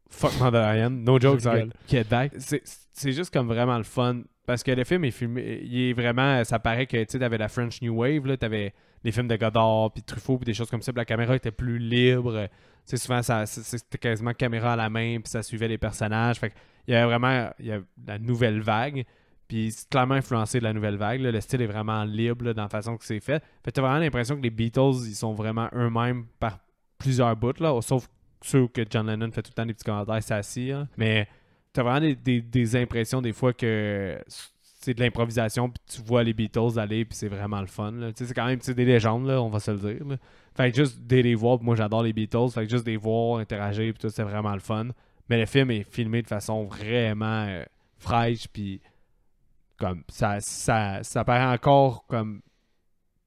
Fuck Mandalorian. No joke, Get Back. C'est juste comme vraiment le fun. Parce que le film est filmé, il est vraiment, ça paraît que tu avais la French New Wave, là, t'avais les films de Godard, puis Truffaut, puis des choses comme ça, puis la caméra était plus libre. Souvent, c'était quasiment caméra à la main, puis ça suivait les personnages. Fait il y a vraiment la nouvelle vague, puis c'est clairement influencé de la nouvelle vague. Là. Le style est vraiment libre là, dans la façon que c'est fait. Fait t'as vraiment l'impression que les Beatles, ils sont vraiment eux-mêmes par plusieurs bouts, là, sauf ceux que John Lennon fait tout le temps des petits commentaires, c'est assis. Hein. Mais t'as vraiment des impressions des fois que c'est de l'improvisation, puis tu vois les Beatles aller, puis c'est vraiment le fun. Là. C'est quand même des légendes, là, on va se le dire. Là. Fait que juste de les voir, moi j'adore les Beatles, fait que juste de les voir, interagir, puis tout, c'est vraiment le fun. Mais le film est filmé de façon vraiment fraîche, puis comme ça paraît encore comme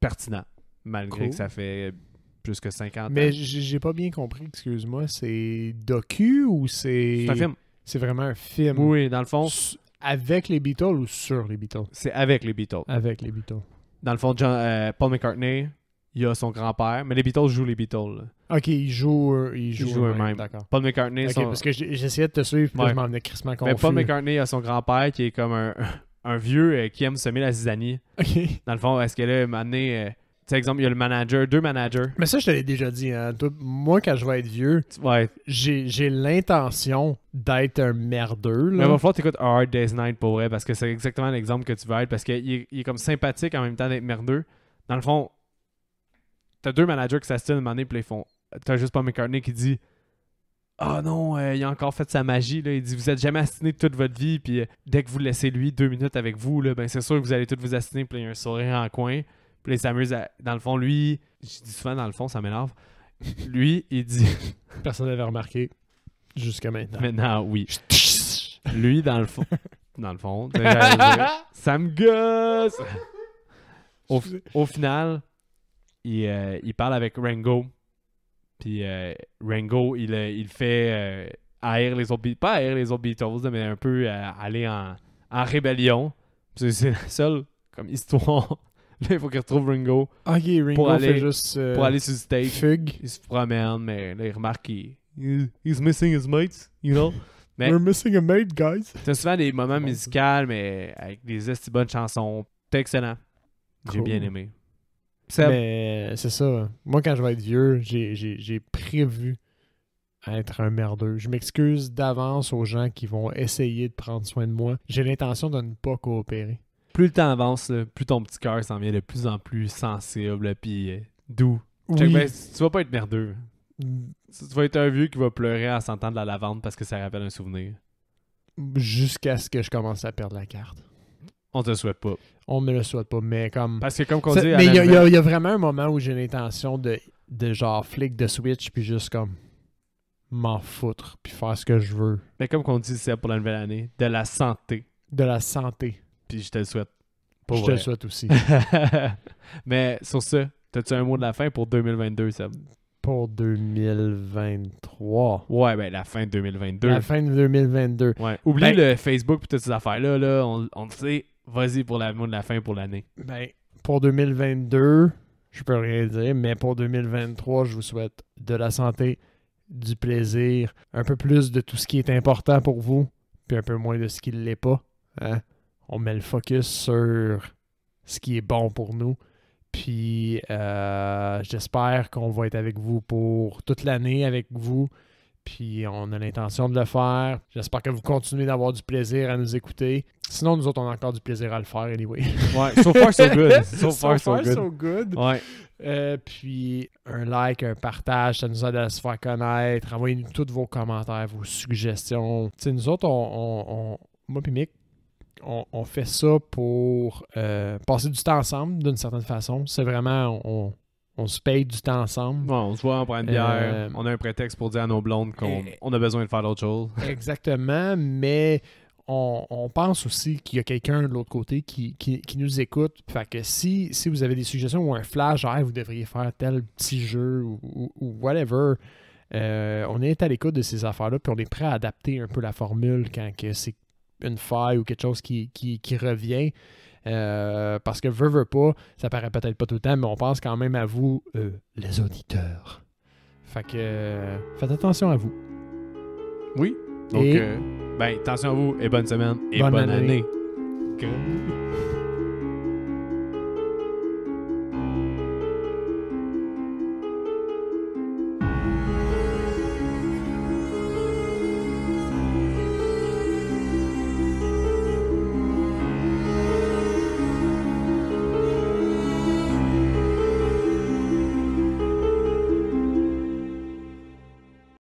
pertinent, malgré que ça fait plus que 50 ans. Mais j'ai pas bien compris, excuse-moi, c'est docu ou c'est... C'est un film. C'est vraiment un film. Oui, dans le fond... Avec les Beatles ou sur les Beatles? C'est avec les Beatles. Avec les Beatles. Dans le fond, Paul McCartney, il a son grand-père, mais les Beatles jouent les Beatles. Là. Ok, ils jouent eux-mêmes. D'accord. Paul McCartney... Ok, parce que j'essayais de te suivre, puis là, je m'en venais crissement confus. Mais Paul McCartney a son grand-père qui est comme un vieux qui aime semer la zizanie. Ok. Dans le fond, est-ce que là, un moment donné... Tu sais, exemple, il y a le manager, 2 managers. Mais ça, je te l'ai déjà dit. Hein. Moi, quand je vais être vieux, j'ai l'intention d'être un merdeux. Là. Mais il va falloir que tu écoutes Hard Day's Night pour vrai, parce que c'est exactement l'exemple que tu veux être, parce qu'il est comme sympathique en même temps d'être merdeux. Dans le fond, t'as 2 managers qui s'astinent à un moment donné, puis ils font... T'as juste Paul McCartney qui dit « Ah non, il a encore fait sa magie. » là. Il dit « Vous êtes jamais astiné toute votre vie, puis dès que vous laissez lui 2 minutes avec vous, là, ben c'est sûr que vous allez tous vous astiner. » Puis il y a un sourire en coin. Puis il s'amuse dans le fond, lui, je dis souvent dans le fond, ça m'énerve. Lui, il dit... Personne n'avait remarqué jusqu'à maintenant. Maintenant, oui. Lui, dans le fond, ça me gosse! Au final, il parle avec Ringo. Puis Ringo, il fait haïr les autres Beatles. Pas haïr les autres Beatles, mais un peu aller en rébellion. C'est la seule comme histoire... Là, il faut qu'il retrouve Ringo. Ok, Ringo pour aller, fait juste... pour aller sur le stage. Fugue. Il se promène, mais là, il remarque qu'il... He's missing his mates, you know? Mais we're missing a mate, guys. C'est souvent des moments musicaux, mais avec des esti bonnes chansons. C'est excellent. Cool. J'ai bien aimé. Mais c'est ça. Moi, quand je vais être vieux, j'ai prévu être un merdeux. Je m'excuse d'avance aux gens qui vont essayer de prendre soin de moi. J'ai l'intention de ne pas coopérer. Plus le temps avance, là, plus ton petit cœur s'en vient de plus en plus sensible puis doux. Oui. Ben, tu vas pas être merdeux. Tu vas être un vieux qui va pleurer en sentant de la lavande parce que ça rappelle un souvenir. Jusqu'à ce que je commence à perdre la carte. On te le souhaite pas. On me le souhaite pas, mais comme... Parce que comme qu'on dit... Mais il y a vraiment un moment où j'ai l'intention de genre flic de Switch puis juste comme m'en foutre puis faire ce que je veux. Mais comme qu'on dit, c'est pour la nouvelle année, de la santé. De la santé. Puis je te le souhaite. Je te le souhaite aussi. Mais sur ça, t'as-tu un mot de la fin pour 2022, Seb? Pour 2023. Ouais, ben la fin de 2022. La fin de 2022. Ouais. Oublie le Facebook et toutes ces affaires-là. Là, on le sait. Vas-y pour le mot de la fin pour l'année. Ben, pour 2022, je peux rien dire, mais pour 2023, je vous souhaite de la santé, du plaisir, un peu plus de tout ce qui est important pour vous, puis un peu moins de ce qui ne l'est pas. Hein? On met le focus sur ce qui est bon pour nous. Puis j'espère qu'on va être avec vous pour toute l'année avec vous. Puis on a l'intention de le faire. J'espère que vous continuez d'avoir du plaisir à nous écouter. Sinon, nous autres, on a encore du plaisir à le faire anyway. Ouais, so far so good. So far so good. Ouais. Puis un like, un partage, ça nous aide à se faire connaître. Envoyez-nous tous vos commentaires, vos suggestions. Tu sais, nous autres, moi et Mick, on fait ça pour passer du temps ensemble d'une certaine façon. C'est vraiment, on on se paye du temps ensemble. Bon, on se voit, on prend une bière, on a un prétexte pour dire à nos blondes qu'on a besoin de faire d'autres choses. Exactement, mais on pense aussi qu'il y a quelqu'un de l'autre côté qui nous écoute. Fait que si vous avez des suggestions ou un flash, vous devriez faire tel petit jeu ou whatever, on est à l'écoute de ces affaires-là, puis on est prêt à adapter un peu la formule quand que c'est une faille ou quelque chose qui revient. Parce que veut pas, ça paraît peut-être pas tout le temps, mais on pense quand même à vous, les auditeurs. Fait que faites attention à vous. Oui. Donc, attention à vous et bonne semaine et bonne année.